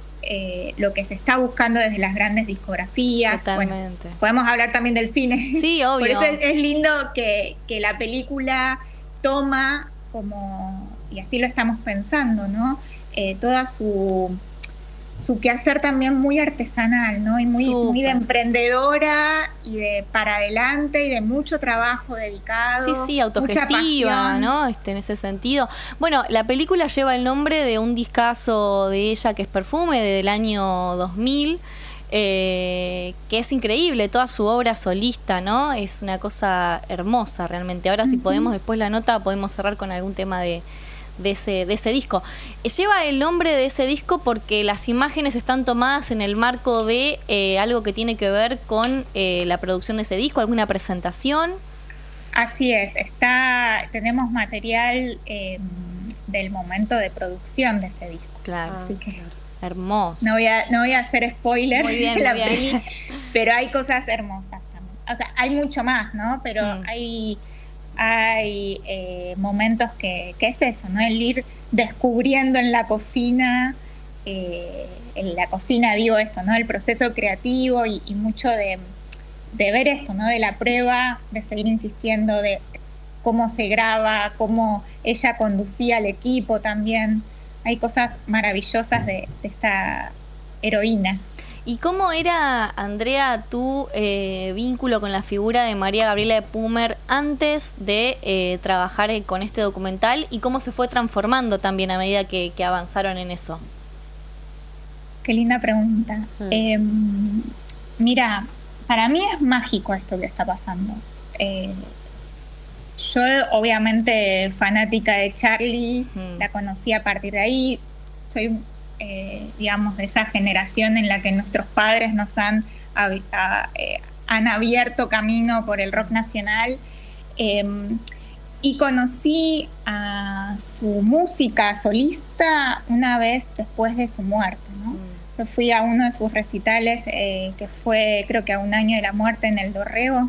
lo que se está buscando desde las grandes discografías. Totalmente. Bueno, podemos hablar también del cine. Sí, obvio. Por eso es lindo que la película toma como, y así lo estamos pensando, ¿no? Toda su quehacer también muy artesanal, ¿no? Y muy de emprendedora y de para adelante y de mucho trabajo dedicado. Sí, autogestiva, ¿no? En ese sentido. Bueno, la película lleva el nombre de un discazo de ella que es Perfume, del año 2000, que es increíble, toda su obra solista, ¿no? Es una cosa hermosa realmente. Ahora, si podemos, después la nota, podemos cerrar con algún tema de ese disco. Lleva el nombre de ese disco porque las imágenes están tomadas en el marco de algo que tiene que ver con la producción de ese disco, alguna presentación. Así es, tenemos material del momento de producción de ese disco. Claro, así que hermoso. No voy a hacer spoiler Muy bien, de la muy bien. peli, pero hay cosas hermosas también. O sea, hay mucho más, ¿no? Pero hay momentos que es eso, ¿no? El ir descubriendo en la cocina, digo esto, ¿no? El proceso creativo y mucho de ver esto, ¿no? De la prueba, de seguir insistiendo, de cómo se graba, cómo ella conducía al equipo también. Hay cosas maravillosas de esta heroína. ¿Y cómo era, Andrea, tu vínculo con la figura de María Gabriela de Pumer antes de trabajar con este documental y cómo se fue transformando también a medida que avanzaron en eso? Qué linda pregunta. Mira, para mí es mágico esto que está pasando. Yo, obviamente, fanática de Charly, la conocí a partir de ahí. Soy digamos, de esa generación en la que nuestros padres nos han abierto camino por el rock nacional, y conocí a su música solista una vez después de su muerte, ¿no? Yo fui a uno de sus recitales, que fue creo que a un año de la muerte en el Dorrego,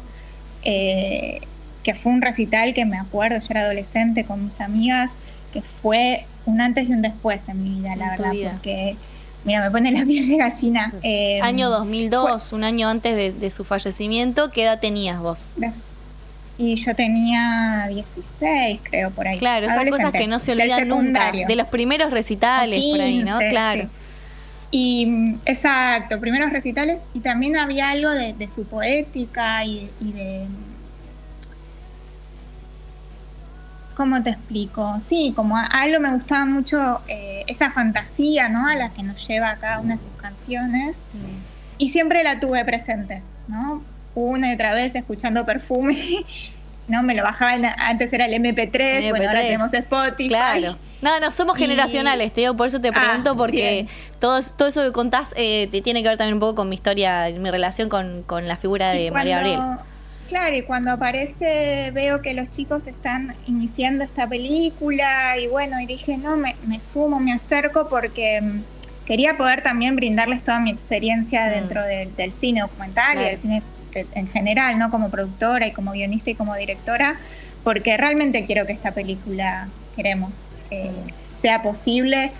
que fue un recital que me acuerdo, yo era adolescente con mis amigas, que fue un antes y un después en mi vida, la verdad, porque, mira, me pone la piel de gallina. Año 2002, un año antes de su fallecimiento, ¿qué edad tenías vos? Y yo tenía 16, creo, por ahí. Claro, son cosas que no se olvidan nunca, de los primeros recitales, 15, por ahí, ¿no? Claro. Sí. Y, exacto, primeros recitales, y también había algo de su poética y de... ¿Cómo te explico? Sí, como algo me gustaba mucho, esa fantasía, ¿no? A la que nos lleva cada una de sus canciones. Y siempre la tuve presente, ¿no? Una y otra vez escuchando Perfume, ¿no? Me lo bajaba, antes era el MP3, bueno, ahora tenemos Spotify. Claro. No, somos generacionales, te digo, por eso te pregunto, porque todo eso que contás te tiene que ver también un poco con mi historia, mi relación con la figura de María Gabriela. Claro, y cuando aparece veo que los chicos están iniciando esta película y bueno, y dije, no, me sumo, me acerco porque quería poder también brindarles toda mi experiencia dentro del cine documental y del cine en general, ¿no? Como productora y como guionista y como directora, porque realmente quiero que esta película, sea posible,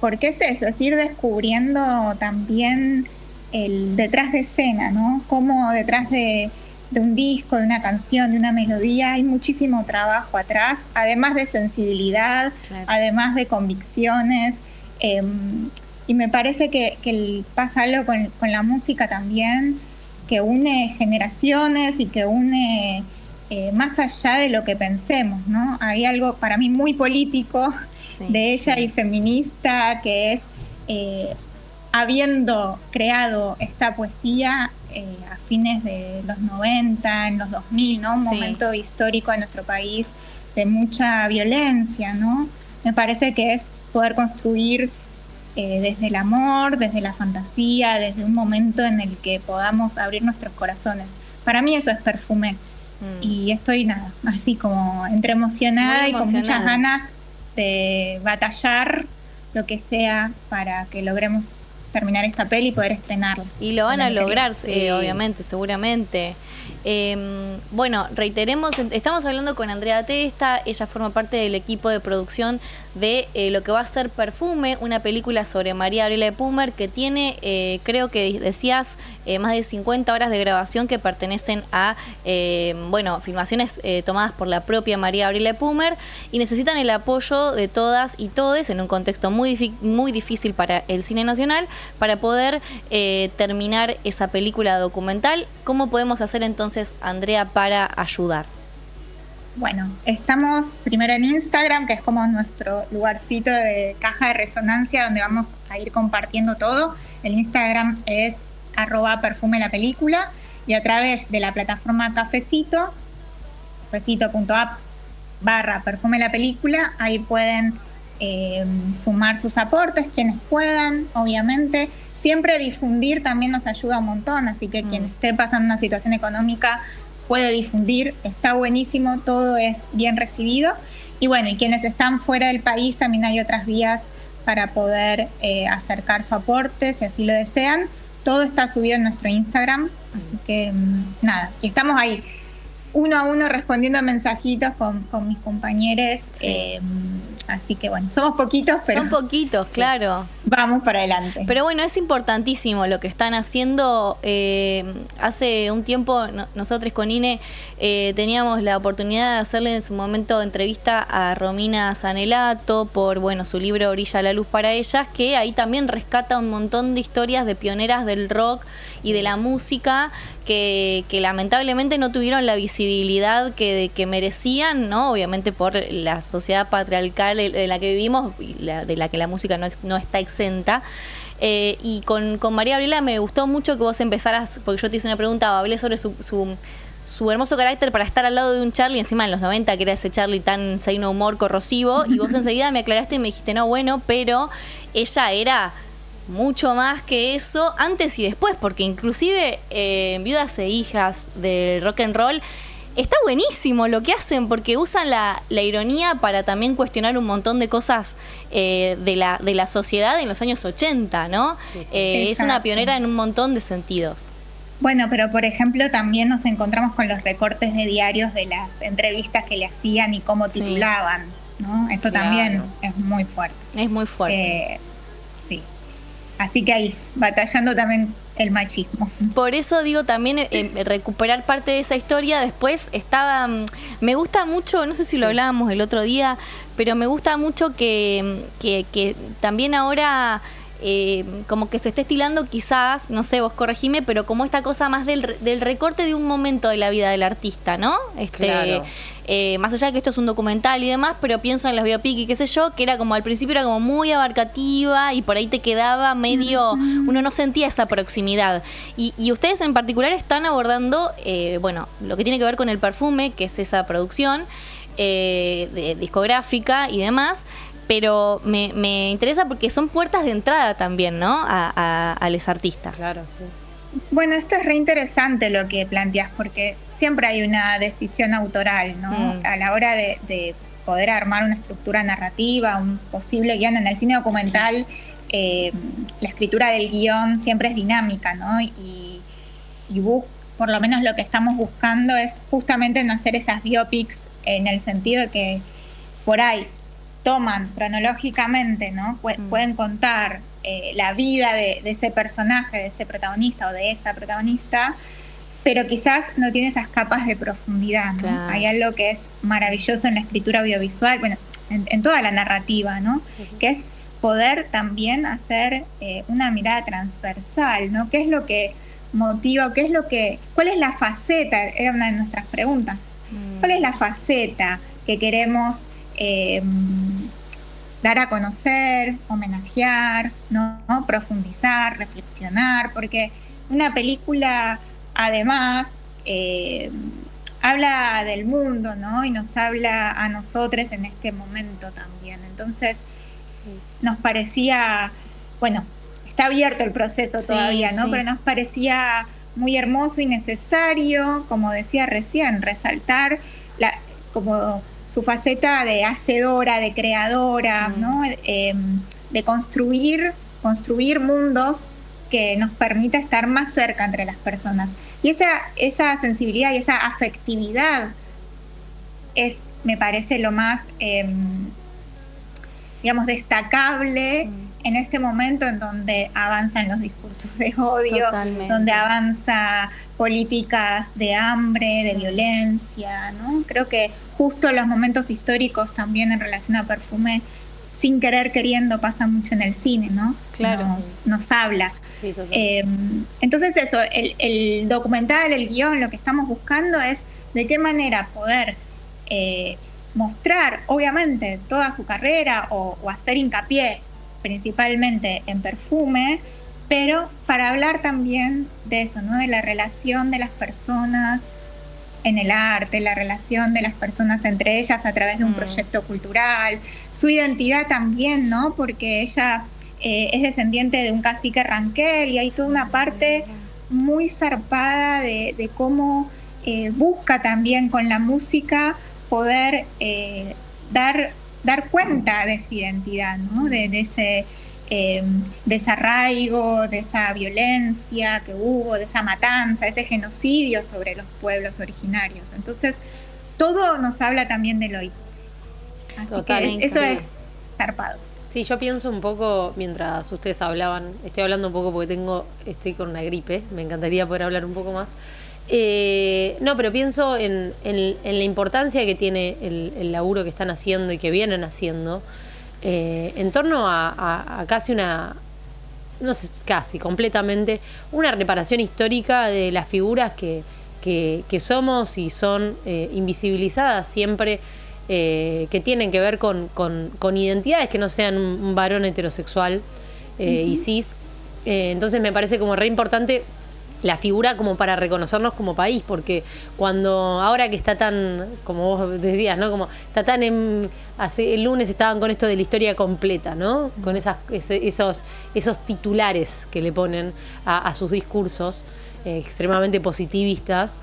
porque es eso, es ir descubriendo también el detrás de escena, ¿no? Cómo detrás de un disco, de una canción, de una melodía, hay muchísimo trabajo atrás, además de sensibilidad, además de convicciones, y me parece que pasa algo con la música también, que une generaciones y que une más allá de lo que pensemos, ¿no? Hay algo para mí muy político de ella y feminista, que es habiendo creado esta poesía a fines de los 90, en los 2000, ¿no? Un momento histórico en nuestro país de mucha violencia, ¿no? Me parece que es poder construir desde el amor, desde la fantasía, desde un momento en el que podamos abrir nuestros corazones. Para mí eso es Perfume. Y estoy así como entre emocionada y con muchas ganas de batallar lo que sea para que logremos terminar esta peli y poder estrenarla. Y lo van a lograr, obviamente, seguramente. Bueno, reiteremos, estamos hablando con Andrea Testa, ella forma parte del equipo de producción de lo que va a ser Perfume, una película sobre María Gabriela Epumer que tiene, creo que decías, más de 50 horas de grabación que pertenecen a, filmaciones tomadas por la propia María Gabriela Epumer, y necesitan el apoyo de todas y todes en un contexto muy difícil para el cine nacional, para poder terminar esa película documental. ¿Cómo podemos hacer entonces, Andrea, para ayudar? Bueno, estamos primero en Instagram, que es como nuestro lugarcito de caja de resonancia donde vamos a ir compartiendo todo. El Instagram es @perfumelapelícula, y a través de la plataforma Cafecito, cafecito.app/perfumelapelícula, ahí pueden sumar sus aportes, quienes puedan, obviamente. Siempre difundir también nos ayuda un montón, así que quien esté pasando una situación económica puede difundir, está buenísimo, todo es bien recibido. Y bueno, y quienes están fuera del país también hay otras vías para poder acercar su aporte, si así lo desean. Todo está subido en nuestro Instagram, así que y estamos ahí uno a uno respondiendo mensajitos con mis compañeros. Así que bueno, somos poquitos, pero... Son poquitos, claro. Vamos para adelante. Pero bueno, es importantísimo lo que están haciendo. Hace un tiempo nosotros con INE teníamos la oportunidad de hacerle en su momento entrevista a Romina Sanelato por su libro Brilla la luz para ellas, que ahí también rescata un montón de historias de pioneras del rock y de la música que lamentablemente no tuvieron la visibilidad que merecían, ¿no? Obviamente por la sociedad patriarcal de la que vivimos y de la que la música no está exenta. Y con María Gabriela me gustó mucho que vos empezaras, porque yo te hice una pregunta, hablé sobre su hermoso carácter para estar al lado de un Charlie, encima en los 90, que era ese Charlie tan say no humor corrosivo, y vos enseguida me aclaraste y me dijiste, pero ella era mucho más que eso, antes y después, porque inclusive Viudas e Hijas del rock and roll está buenísimo lo que hacen, porque usan la ironía para también cuestionar un montón de cosas de la sociedad en los años 80, ¿no? Es una pionera en un montón de sentidos. Bueno, pero por ejemplo también nos encontramos con los recortes de diarios de las entrevistas que le hacían y cómo titulaban, ¿no? Eso también es muy fuerte. Es muy fuerte. Sí. Así que ahí, batallando también el machismo. Por eso digo también recuperar parte de esa historia. Después me gusta mucho, no sé si lo hablábamos el otro día, pero me gusta mucho que también ahora como que se esté estilando, quizás, no sé, vos corregime, pero como esta cosa más del recorte de un momento de la vida del artista, ¿no? Claro. Más allá de que esto es un documental y demás, pero pienso en las biopic y qué sé yo, que era como al principio era como muy abarcativa y por ahí te quedaba medio, uno no sentía esa proximidad. Y ustedes en particular están abordando, lo que tiene que ver con el Perfume, que es esa producción discográfica y demás, pero me interesa porque son puertas de entrada también, ¿no? A los artistas. Claro, sí. Bueno, esto es re interesante lo que planteas, porque siempre hay una decisión autoral, ¿no? A la hora de poder armar una estructura narrativa, un posible guión en el cine documental, la escritura del guión siempre es dinámica, ¿no? Y por lo menos lo que estamos buscando es justamente no hacer esas biopics en el sentido de que por ahí toman cronológicamente, ¿no? Pueden contar la vida de ese personaje, de ese protagonista o de esa protagonista, pero quizás no tiene esas capas de profundidad, ¿no? Claro. Hay algo que es maravilloso en la escritura audiovisual, bueno, en toda la narrativa, ¿no? Que es poder también hacer una mirada transversal, ¿no? ¿Qué es lo que motiva? ¿Cuál es la faceta? Era una de nuestras preguntas. ¿Cuál es la faceta que queremos dar a conocer, homenajear, ¿no? Profundizar, reflexionar? Porque una película, además, habla del mundo, ¿no? Y nos habla a nosotros en este momento también. Entonces, nos parecía, bueno, está abierto el proceso todavía, ¿no? Sí. Pero nos parecía muy hermoso y necesario, como decía recién, resaltar como su faceta de hacedora, de creadora, ¿no? De construir mundos que nos permita estar más cerca entre las personas. Y esa sensibilidad y esa afectividad es, me parece, lo más, digamos, destacable en este momento en donde avanzan los discursos de odio, Totalmente. donde avanza políticas de hambre, de violencia, ¿no? Creo que justo los momentos históricos también en relación a Perfume, sin querer queriendo, pasa mucho en el cine, ¿no? Claro. Nos habla. Sí, total. Entonces eso, el documental, el guión, lo que estamos buscando es de qué manera poder mostrar, obviamente, toda su carrera o hacer hincapié principalmente en Perfume, pero para hablar también de eso, ¿no? De la relación de las personas en el arte, la relación de las personas entre ellas a través de un proyecto cultural, su identidad también, ¿no? Porque ella es descendiente de un cacique Ranquel y hay toda una parte muy zarpada de cómo busca también con la música poder dar cuenta de esa identidad, ¿no? De ese desarraigo, de esa violencia que hubo, de esa matanza, ese genocidio sobre los pueblos originarios. Entonces, todo nos habla también del hoy. Así Totalmente. que eso es zarpado. Sí, yo pienso un poco, mientras ustedes hablaban, estoy hablando un poco porque estoy con una gripe, me encantaría poder hablar un poco más. No, pero pienso en la importancia que tiene el laburo que están haciendo y que vienen haciendo en torno a casi no sé, casi completamente una reparación histórica de las figuras que somos y son invisibilizadas siempre, que tienen que ver con identidades que no sean un varón heterosexual y cis. Entonces me parece como re importante la figura como para reconocernos como país, porque ahora que está tan, como vos decías, ¿no? Como está tan el lunes estaban con esto de la historia completa, ¿no? Con esos titulares que le ponen a sus discursos extremadamente positivistas.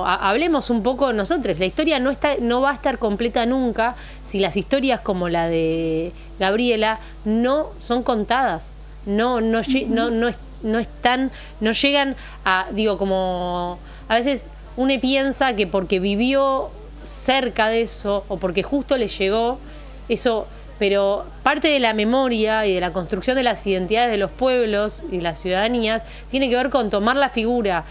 Hablemos un poco nosotros. La historia no va a estar completa nunca si las historias como la de Gabriela no son contadas. No llegan a, digo, como a veces uno piensa que porque vivió cerca de eso o porque justo le llegó eso, pero parte de la memoria y de la construcción de las identidades de los pueblos y las ciudadanías tiene que ver con tomar la figura.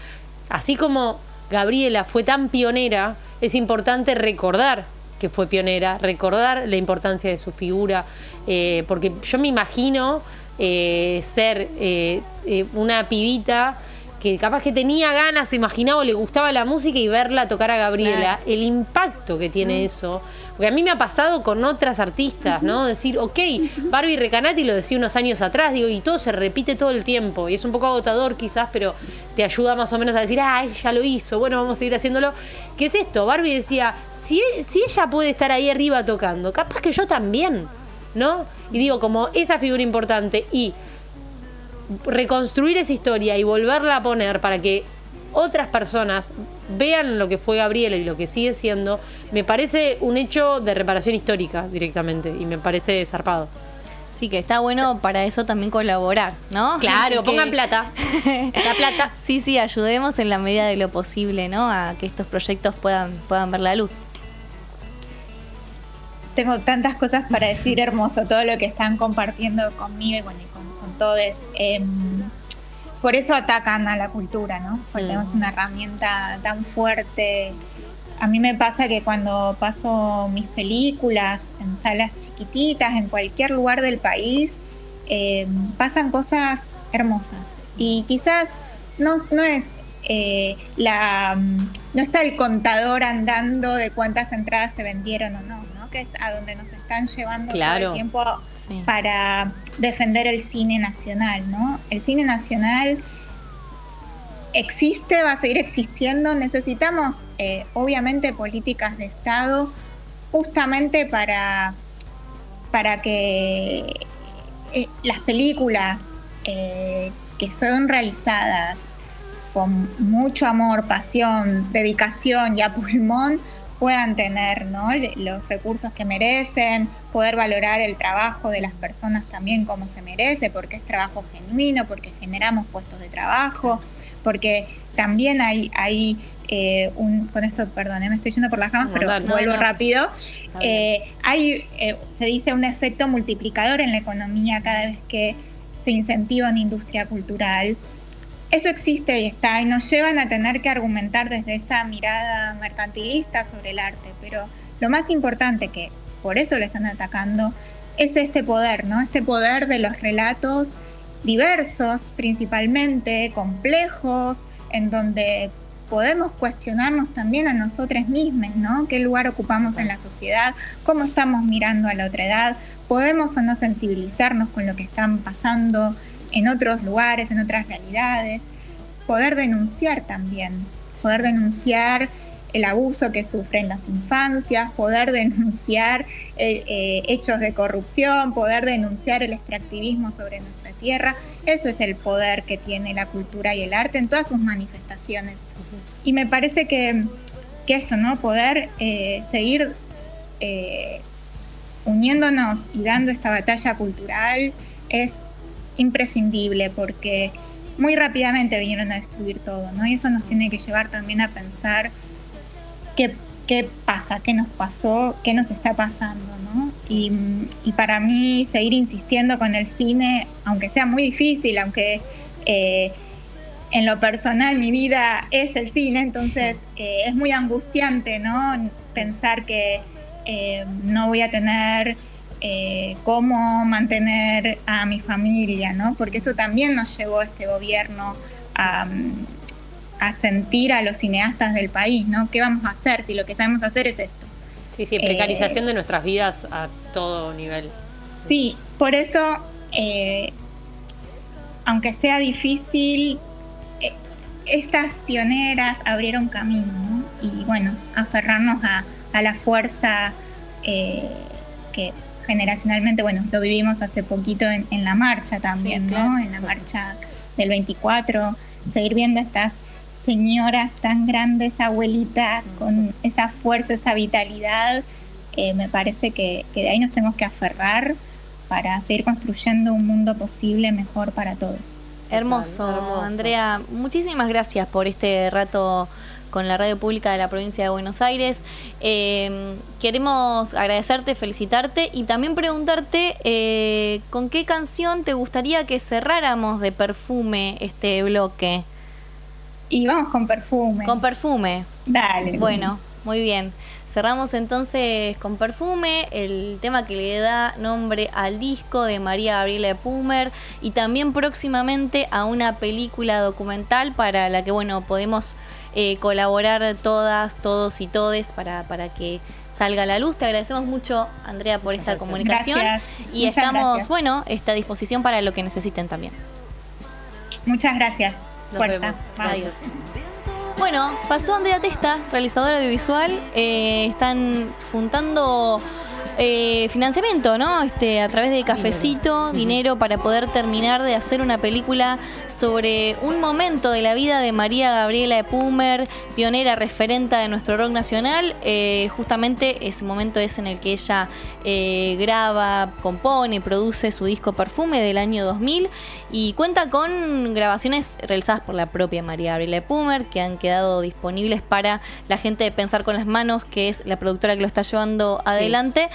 Así como Gabriela fue tan pionera, es importante recordar que fue pionera, recordar la importancia de su figura, porque yo me imagino ser una pibita que capaz que tenía ganas, imaginaba o le gustaba la música y verla tocar a Gabriela, el impacto que tiene eso. Porque a mí me ha pasado con otras artistas, ¿no? Decir, ok, Barbie Recanati lo decía unos años atrás, digo, y todo se repite todo el tiempo. Y es un poco agotador quizás, pero te ayuda más o menos a decir, ya lo hizo, bueno, vamos a seguir haciéndolo. ¿Qué es esto? Barbie decía, si ella puede estar ahí arriba tocando, capaz que yo también, ¿no? Y digo, como esa figura importante y reconstruir esa historia y volverla a poner para que otras personas vean lo que fue Gabriela y lo que sigue siendo, me parece un hecho de reparación histórica directamente y me parece zarpado. Sí, que está bueno para eso también colaborar, ¿no? Claro, Que- pongan plata. La plata. Sí, ayudemos en la medida de lo posible, ¿no? A que estos proyectos puedan ver la luz. Tengo tantas cosas para decir, hermoso todo lo que están compartiendo conmigo y bueno, y con todos. Por eso atacan a la cultura, ¿no? Porque tenemos una herramienta tan fuerte. A mí me pasa que cuando paso mis películas en salas chiquititas, en cualquier lugar del país, pasan cosas hermosas. Y quizás no es no está el contador andando de cuántas entradas se vendieron o no, que es a donde nos están llevando todo el tiempo para defender el cine nacional, ¿no? El cine nacional existe, va a seguir existiendo. Necesitamos, obviamente, políticas de Estado justamente para que las películas que son realizadas con mucho amor, pasión, dedicación y a pulmón puedan tener, ¿no?, los recursos que merecen, poder valorar el trabajo de las personas también como se merece, porque es trabajo genuino, porque generamos puestos de trabajo, porque también hay con esto, perdón, me estoy yendo por las ramas, pero vuelvo rápido. Se dice un efecto multiplicador en la economía cada vez que se incentiva una industria cultural. Eso existe y está, y nos llevan a tener que argumentar desde esa mirada mercantilista sobre el arte, pero lo más importante, que por eso lo están atacando, es este poder, ¿no? Este poder de los relatos diversos, principalmente complejos, en donde podemos cuestionarnos también a nosotros mismos, ¿no? ¿Qué lugar ocupamos en la sociedad? ¿Cómo estamos mirando a la otra edad? ¿Podemos o no sensibilizarnos con lo que están pasando en otros lugares, en otras realidades? Poder denunciar también, poder denunciar el abuso que sufren las infancias, poder denunciar hechos de corrupción, poder denunciar el extractivismo sobre nuestra tierra. Eso es el poder que tiene la cultura y el arte en todas sus manifestaciones. Y me parece que esto, ¿no?, poder seguir uniéndonos y dando esta batalla cultural es imprescindible, porque muy rápidamente vinieron a destruir todo, ¿no? Y eso nos tiene que llevar también a pensar qué pasa, qué nos pasó, qué nos está pasando, ¿no? Y para mí seguir insistiendo con el cine, aunque sea muy difícil, aunque en lo personal mi vida es el cine, entonces es muy angustiante, ¿no?, pensar que no voy a tener cómo mantener a mi familia, ¿no? Porque eso también nos llevó a este gobierno a sentir a los cineastas del país, ¿no? ¿Qué vamos a hacer si lo que sabemos hacer es esto? Sí, precarización de nuestras vidas a todo nivel. Sí, por eso, aunque sea difícil, estas pioneras abrieron camino, ¿no? Y bueno, aferrarnos a la fuerza que generacionalmente, bueno, lo vivimos hace poquito en la marcha también, sí, ¿no? En la marcha del 24, seguir viendo estas señoras tan grandes, abuelitas, con esa fuerza, esa vitalidad, me parece que de ahí nos tenemos que aferrar para seguir construyendo un mundo posible mejor para todos. Hermoso, Andrea. Muchísimas gracias por este rato con la Radio Pública de la Provincia de Buenos Aires. Queremos agradecerte, felicitarte y también preguntarte con qué canción te gustaría que cerráramos de Perfume este bloque. Y vamos con Perfume. Con Perfume. Dale. Bueno, muy bien. Cerramos entonces con Perfume, el tema que le da nombre al disco de María Gabriela Pumer y también próximamente a una película documental para la que, bueno, podemos colaborar todas, todos y todes para que salga a la luz. Te agradecemos mucho, Andrea, por esta comunicación. Gracias. Y Muchas estamos, gracias. bueno, a disposición para lo que necesiten también. Muchas gracias. Nos Fuerza. vemos. Vamos. Adiós. Bueno, pasó Andrea Testa, realizadora audiovisual. Están juntando financiamiento, ¿no? A través de Cafecito, dinero para poder terminar de hacer una película sobre un momento de la vida de María Gabriela Epumer, pionera, referenta de nuestro rock nacional. Justamente ese momento es en el que ella graba, compone, produce su disco Perfume del año 2000 y cuenta con grabaciones realizadas por la propia María Gabriela Epumer que han quedado disponibles para la gente de Pensar con las Manos, que es la productora que lo está llevando adelante,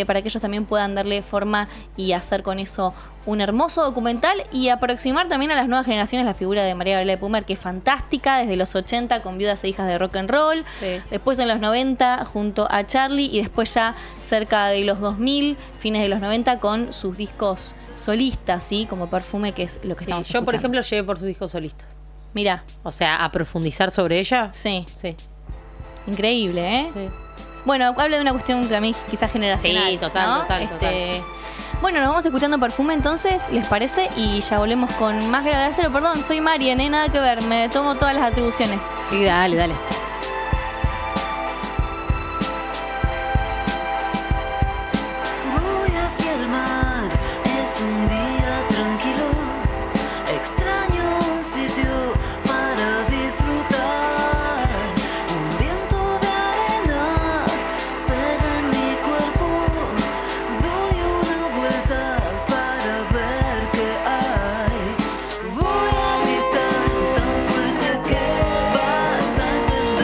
para que ellos también puedan darle forma y hacer con eso un hermoso documental y aproximar también a las nuevas generaciones la figura de María Gabriela Epumer, que es fantástica, desde los 80 con Viudas e Hijas de Rock and Roll, después en los 90 junto a Charlie y después ya cerca de los 2000, fines de los 90 con sus discos solistas, ¿sí? Como Perfume, que es lo que estamos escuchando. Yo, por ejemplo, llegué por sus discos solistas. Mira. O sea, a profundizar sobre ella. Sí. Increíble, ¿eh? Sí. Bueno, habla de una cuestión también quizás generacional. Sí, total, ¿no? total. Bueno, nos vamos escuchando Perfume entonces, ¿les parece? Y ya volvemos con más Grado de Acero. Perdón, soy Marian, nada que ver, me tomo todas las atribuciones. Sí, dale. Voy hacia el mar, es un día tranquilo. Extraño un sitio para disfrutar. Un viento de arena pega en mi cuerpo. Doy una vuelta para ver qué hay. Voy a gritar tan fuerte que vas a entender.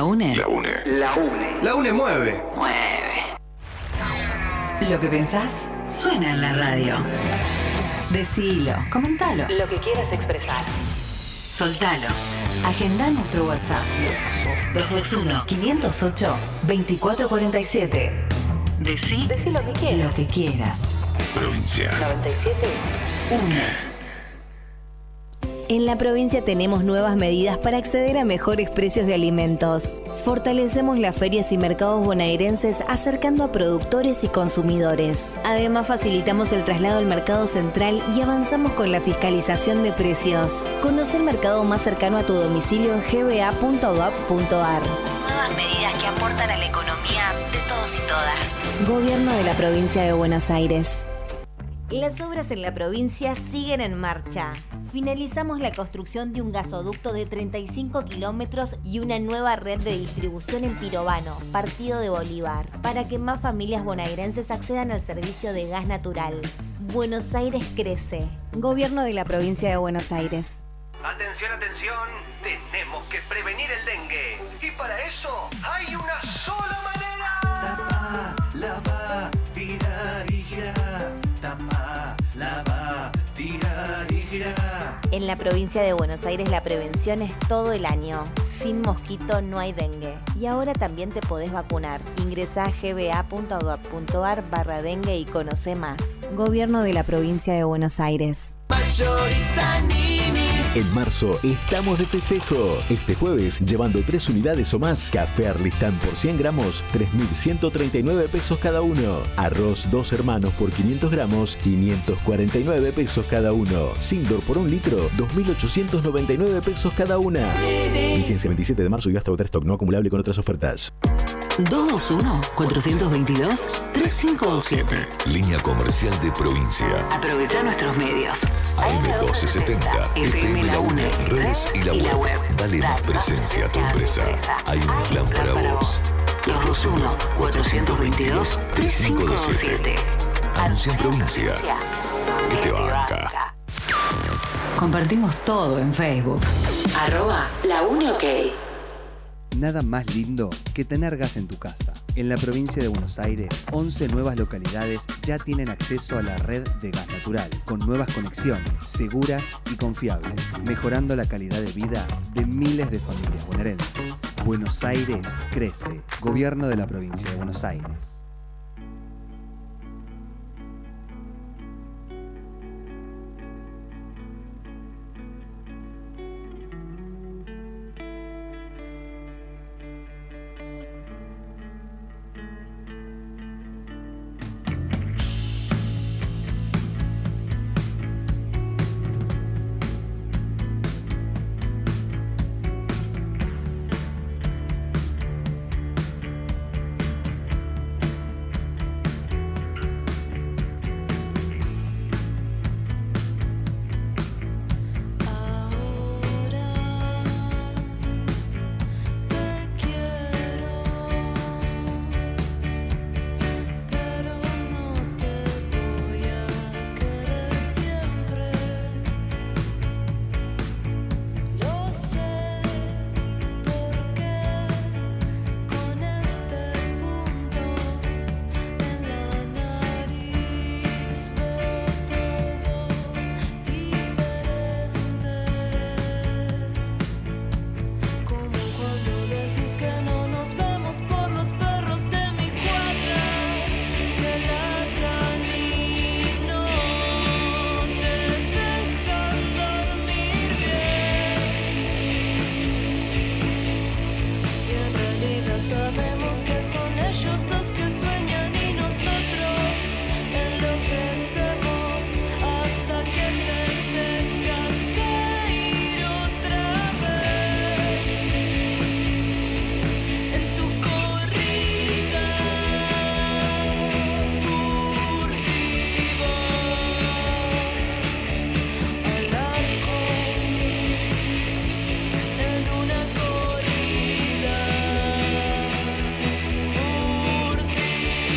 UNE. La UNE. La UNE. La UNE mueve. Lo que pensás suena en la radio. Decilo, comentalo. Lo que quieras expresar. Soltalo. Agenda nuestro WhatsApp. 221-508-2447. Decí lo que quieras. Lo que quieras. Provincia 97.1. En la provincia tenemos nuevas medidas para acceder a mejores precios de alimentos. Fortalecemos las ferias y mercados bonaerenses acercando a productores y consumidores. Además, facilitamos el traslado al mercado central y avanzamos con la fiscalización de precios. Conoce el mercado más cercano a tu domicilio en gba.gov.ar. Nuevas medidas que aportan a la economía de todos y todas. Gobierno de la provincia de Buenos Aires. Las obras en la provincia siguen en marcha. Finalizamos la construcción de un gasoducto de 35 kilómetros y una nueva red de distribución en Pirobano, partido de Bolívar, para que más familias bonaerenses accedan al servicio de gas natural. Buenos Aires crece. Gobierno de la provincia de Buenos Aires. Atención, atención, tenemos que prevenir el dengue. Y para eso hay una sola manera. Tapa, lava, tirar y girar. Tapa, lava, tirar y girar. En la provincia de Buenos Aires la prevención es todo el año. Sin mosquito no hay dengue. Y ahora también te podés vacunar. Ingresá a gba.gov.ar/dengue y conocé más. Gobierno de la provincia de Buenos Aires. En marzo estamos de festejo. Este jueves, llevando 3 unidades o más, café Arlistán por 100 gramos, 3.139 pesos cada uno. Arroz 2 hermanos por 500 gramos, 549 pesos cada uno. Sindor por 1 litro, 2.899 pesos cada una. Vigencia 27 de marzo y hasta agotar stock no acumulable con otras ofertas. 221-422-3527. Línea comercial de provincia. Aprovecha nuestros medios. AM1270, FM La UNE, redes y la web. Dale más presencia a tu empresa. Hay un plan para vos. 221-422-3527. Anuncia en provincia. Que te banca. Compartimos todo en Facebook. @LaUneOK. Nada más lindo que tener gas en tu casa. En la provincia de Buenos Aires, 11 nuevas localidades ya tienen acceso a la red de gas natural, con nuevas conexiones, seguras y confiables, mejorando la calidad de vida de miles de familias bonaerenses. Buenos Aires crece. Gobierno de la provincia de Buenos Aires. Sabemos que son ellos los que sueñan y nosotros enloquecemos hasta que te tengas que ir otra vez en tu corrida furtiva al arco en una corrida furtiva.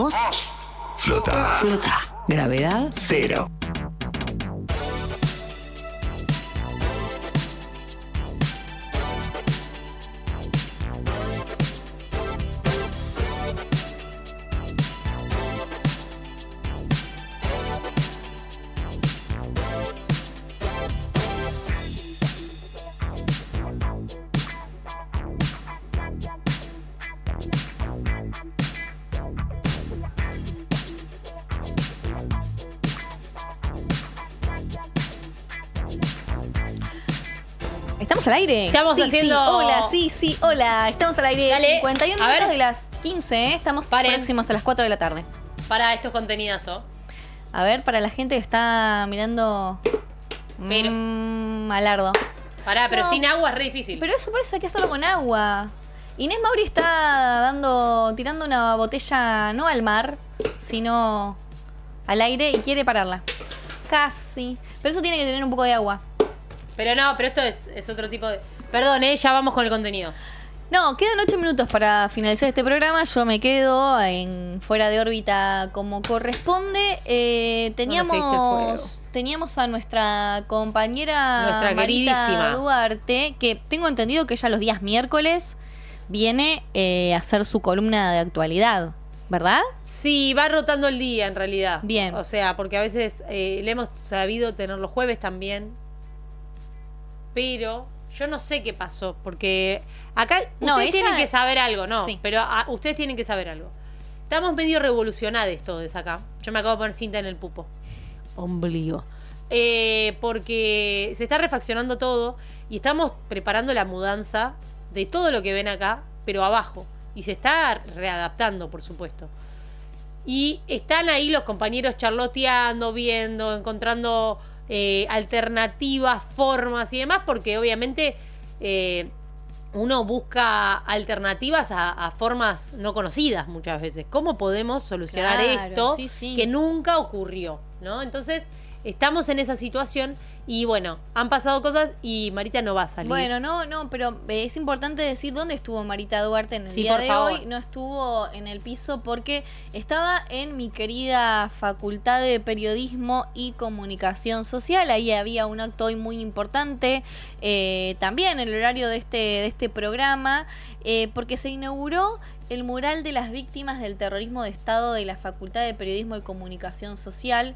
Vos, Flota. flota. Gravedad, 0. ¿Estamos al aire? Estamos Sí, haciendo... sí, hola, sí, hola. Estamos al aire. Dale, 51 a ver. minutos de las 15, ¿eh? Estamos Paren. próximos a las 4 de la tarde. Para estos contenidazo. A ver, para la gente que está mirando... Pero- Malardo. Pará, pero No. sin agua es re difícil. Pero eso por eso hay que hacerlo con agua. Inés Mauri está tirando una botella no al mar, sino al aire y quiere pararla. Casi. Pero eso tiene que tener un poco de agua. Pero no, pero esto es otro tipo de... Perdón, ya vamos con el contenido. No, quedan 8 minutos para finalizar este programa. Yo me quedo fuera de órbita como corresponde. Teníamos a nuestra compañera Nuestra Marita queridísima. Duarte, que tengo entendido que ella los días miércoles viene a hacer su columna de actualidad, ¿verdad? Sí, va rotando el día en realidad. Bien. O sea, porque a veces le hemos sabido tener los jueves también. Pero yo no sé qué pasó, porque acá No, ustedes ella- tienen que saber algo, ¿no? Sí. Pero ustedes tienen que saber algo. Estamos medio revolucionados todos acá. Yo me acabo de poner cinta en el pupo. Ombligo. Porque se está refaccionando todo y estamos preparando la mudanza de todo lo que ven acá, pero abajo. Y se está readaptando, por supuesto. Y están ahí los compañeros charloteando, viendo, encontrando alternativas, formas y demás, porque obviamente uno busca alternativas a formas no conocidas muchas veces. ¿Cómo podemos solucionar Claro, esto sí, sí. que nunca ocurrió? ¿No? Entonces, estamos en esa situación y bueno, han pasado cosas y Marita no va a salir. Bueno, no, pero es importante decir dónde estuvo Marita Duarte en el Sí, día por de favor. hoy. No estuvo en el piso porque estaba en mi querida Facultad de Periodismo y Comunicación Social. Ahí había un acto hoy muy importante, también en el horario de este programa, porque se inauguró el mural de las víctimas del terrorismo de Estado de la Facultad de Periodismo y Comunicación Social.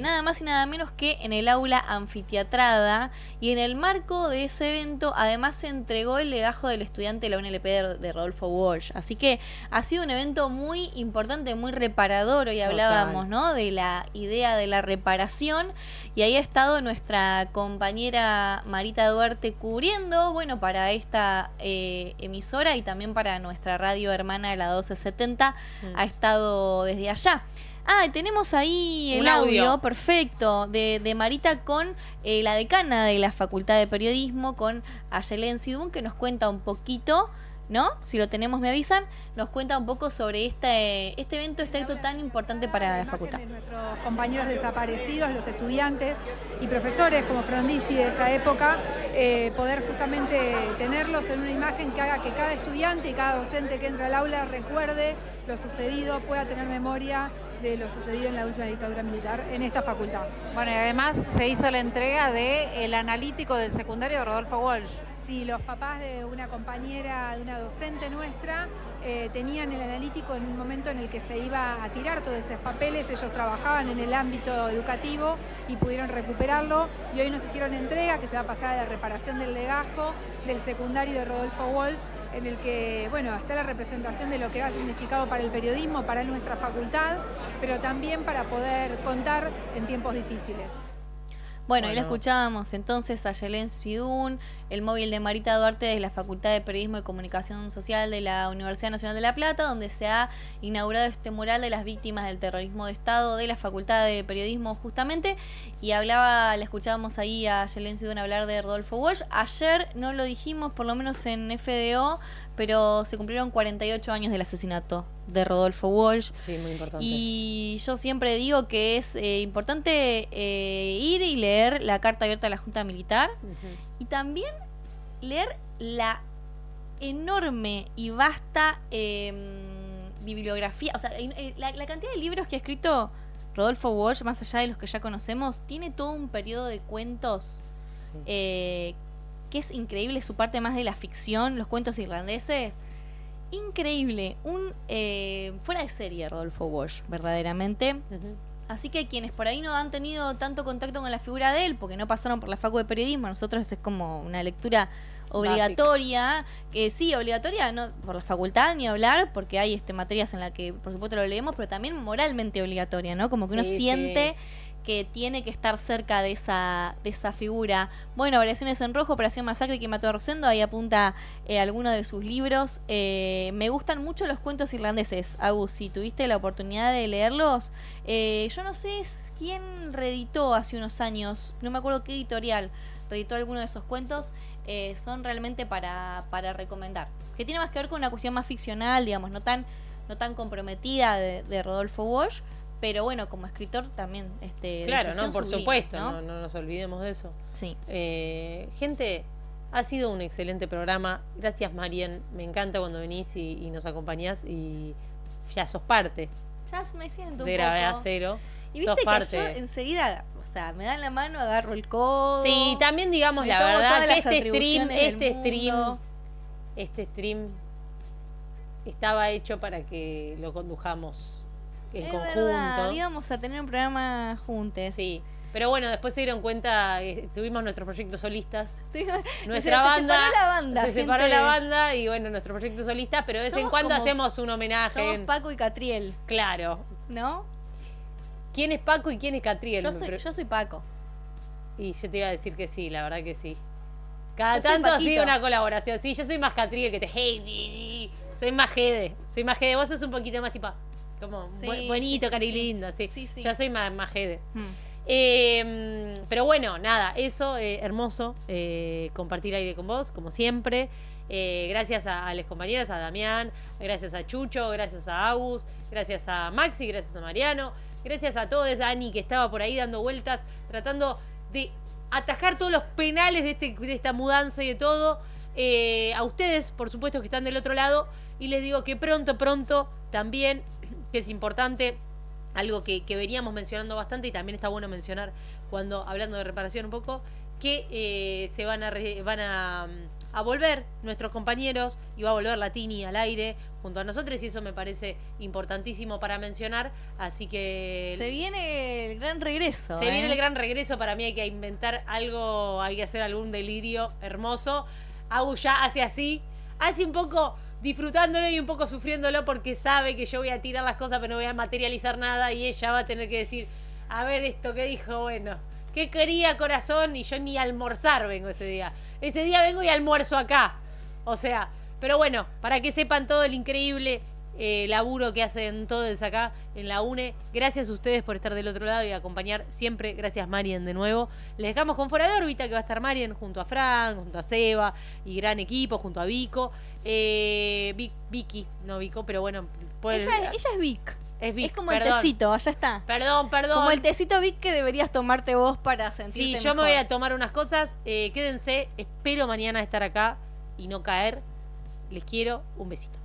Nada más y nada menos que en el aula anfiteatrada, y en el marco de ese evento además se entregó el legajo del estudiante de la UNLP de Rodolfo Walsh. Así que ha sido un evento muy importante, muy reparador. Hoy hablábamos, ¿no?, de la idea de la reparación, y ahí ha estado nuestra compañera Marita Duarte cubriendo, bueno, para esta emisora y también para nuestra radio hermana, la 1270, ha estado desde allá. Tenemos ahí el Un audio. perfecto, de Marita con la decana de la Facultad de Periodismo, con Ayelen Sidún, que nos cuenta un poquito, ¿no? Si lo tenemos me avisan, nos cuenta un poco sobre este evento, este acto tan importante para la facultad. De nuestros compañeros desaparecidos, los estudiantes y profesores como Frondizi de esa época, poder justamente tenerlos en una imagen que haga que cada estudiante y cada docente que entra al aula recuerde lo sucedido, pueda tener memoria de lo sucedido en la última dictadura militar en esta facultad. Bueno, y además se hizo la entrega del analítico del secundario de Rodolfo Walsh. Sí, los papás de una compañera, de una docente nuestra, tenían el analítico en un momento en el que se iba a tirar todos esos papeles. Ellos trabajaban en el ámbito educativo y pudieron recuperarlo, y hoy nos hicieron entrega que se va a pasar a la reparación del legajo del secundario de Rodolfo Walsh, en el que, bueno, está la representación de lo que ha significado para el periodismo, para nuestra facultad, pero también para poder contar en tiempos difíciles. Bueno, ahí la escuchábamos entonces a Ayelen Sidún, el móvil de Marita Duarte de la Facultad de Periodismo y Comunicación Social de la Universidad Nacional de La Plata, donde se ha inaugurado este mural de las víctimas del terrorismo de Estado de la Facultad de Periodismo justamente, y la escuchábamos ahí a Ayelen Sidún hablar de Rodolfo Walsh. Ayer no lo dijimos, por lo menos en FDO, pero se cumplieron 48 años del asesinato de Rodolfo Walsh. Sí, muy importante. Y yo siempre digo que es importante ir y leer la Carta Abierta de la Junta Militar, y también leer la enorme y vasta bibliografía, o sea, la cantidad de libros que ha escrito Rodolfo Walsh, más allá de los que ya conocemos, tiene todo un periodo de cuentos que es increíble, su parte más de la ficción, los cuentos irlandeses. Increíble, fuera de serie Rodolfo Walsh, verdaderamente. Así que quienes por ahí no han tenido tanto contacto con la figura de él, porque no pasaron por la facu de periodismo, nosotros es como una lectura obligatoria, que sí, obligatoria, no por la facultad ni hablar, porque hay materias en las que por supuesto lo leemos, pero también moralmente obligatoria, ¿no? Como que uno siente que tiene que estar cerca de esa figura. Bueno, Variaciones en Rojo, Operación Masacre, que mató a Rosendo, ahí apunta alguno de sus libros. Me gustan mucho los cuentos irlandeses, Agus, si tuviste la oportunidad de leerlos. Yo no sé quién reeditó hace unos años, no me acuerdo qué editorial reeditó alguno de esos cuentos. Son realmente para recomendar. Que tiene más que ver con una cuestión más ficcional, digamos, no tan comprometida de Rodolfo Walsh. Pero bueno, como escritor también. Claro, no, por sublime, supuesto, no nos olvidemos de eso. Sí. Gente, ha sido un excelente programa. Gracias, Marien. Me encanta cuando venís y nos acompañás y ya sos parte. Ya me siento de un Gravedad poco. Cero. Y viste sos que parte. yo enseguida, o sea, me dan la mano, agarro el codo. Sí, también digamos me la tomo verdad todas que las atribuciones del este stream estaba hecho para que lo condujamos en es conjunto. Verdad, íbamos a tener un programa juntos. Sí. Pero bueno, después se dieron cuenta, tuvimos nuestros proyectos solistas. Sí, Nuestra banda. Se separó la banda. Se separó la banda y bueno, nuestro proyecto solista, pero de vez en Somos cuando como- hacemos un homenaje. Somos Paco y Catriel, Claro. ¿no? ¿Quién es Paco y quién es Catriel? Yo soy Paco. Y yo te iba a decir que sí, la verdad que sí. Cada Yo soy tanto ha Paquito. sido una colaboración. Sí, yo soy más Catriel que te. Hey, soy más Gede. Soy más Gede. Vos sos un poquito más tipo. Como Sí, bonito, sí, cari sí. lindo. Sí. Sí, sí. Yo soy más Gede. Pero bueno, nada, eso, hermoso. Compartir aire con vos, como siempre. Gracias a las compañeras, a Damián, gracias a Chucho, gracias a Agus, gracias a Maxi, gracias a Mariano, gracias a todos, a Ani que estaba por ahí dando vueltas, tratando de atajar todos los penales de esta mudanza y de todo. A ustedes, por supuesto, que están del otro lado. Y les digo que pronto también, que es importante, algo que veníamos mencionando bastante y también está bueno mencionar cuando hablando de reparación un poco, que se van a volver nuestros compañeros y va a volver la Tini al aire junto a nosotros y eso me parece importantísimo para mencionar, así que Se viene el gran regreso. se viene el gran regreso. Para mí hay que inventar algo, hay que hacer algún delirio hermoso. Agus ya hace un poco disfrutándolo y un poco sufriéndolo porque sabe que yo voy a tirar las cosas pero no voy a materializar nada y ella va a tener que decir, a ver esto que dijo, bueno, ¿qué quería corazón? Y yo ni a almorzar vengo ese día. Ese día vengo y almuerzo acá. O sea, pero bueno, para que sepan todo el increíble laburo que hacen todos acá en la UNE. Gracias a ustedes por estar del otro lado y acompañar siempre. Gracias, Marien, de nuevo. Les dejamos con Fuera de Órbita, que va a estar Marien junto a Fran, junto a Seba y gran equipo, junto a Vico. Vicky, no Vico, pero bueno. Ella es Vic. Es Vic, Es como perdón. el tecito, allá está. Perdón. Como el tecito Vic que deberías tomarte vos para sentirte Sí, yo me mejor. voy a tomar unas cosas. Quédense, espero mañana estar acá y no caer. Les quiero, un besito.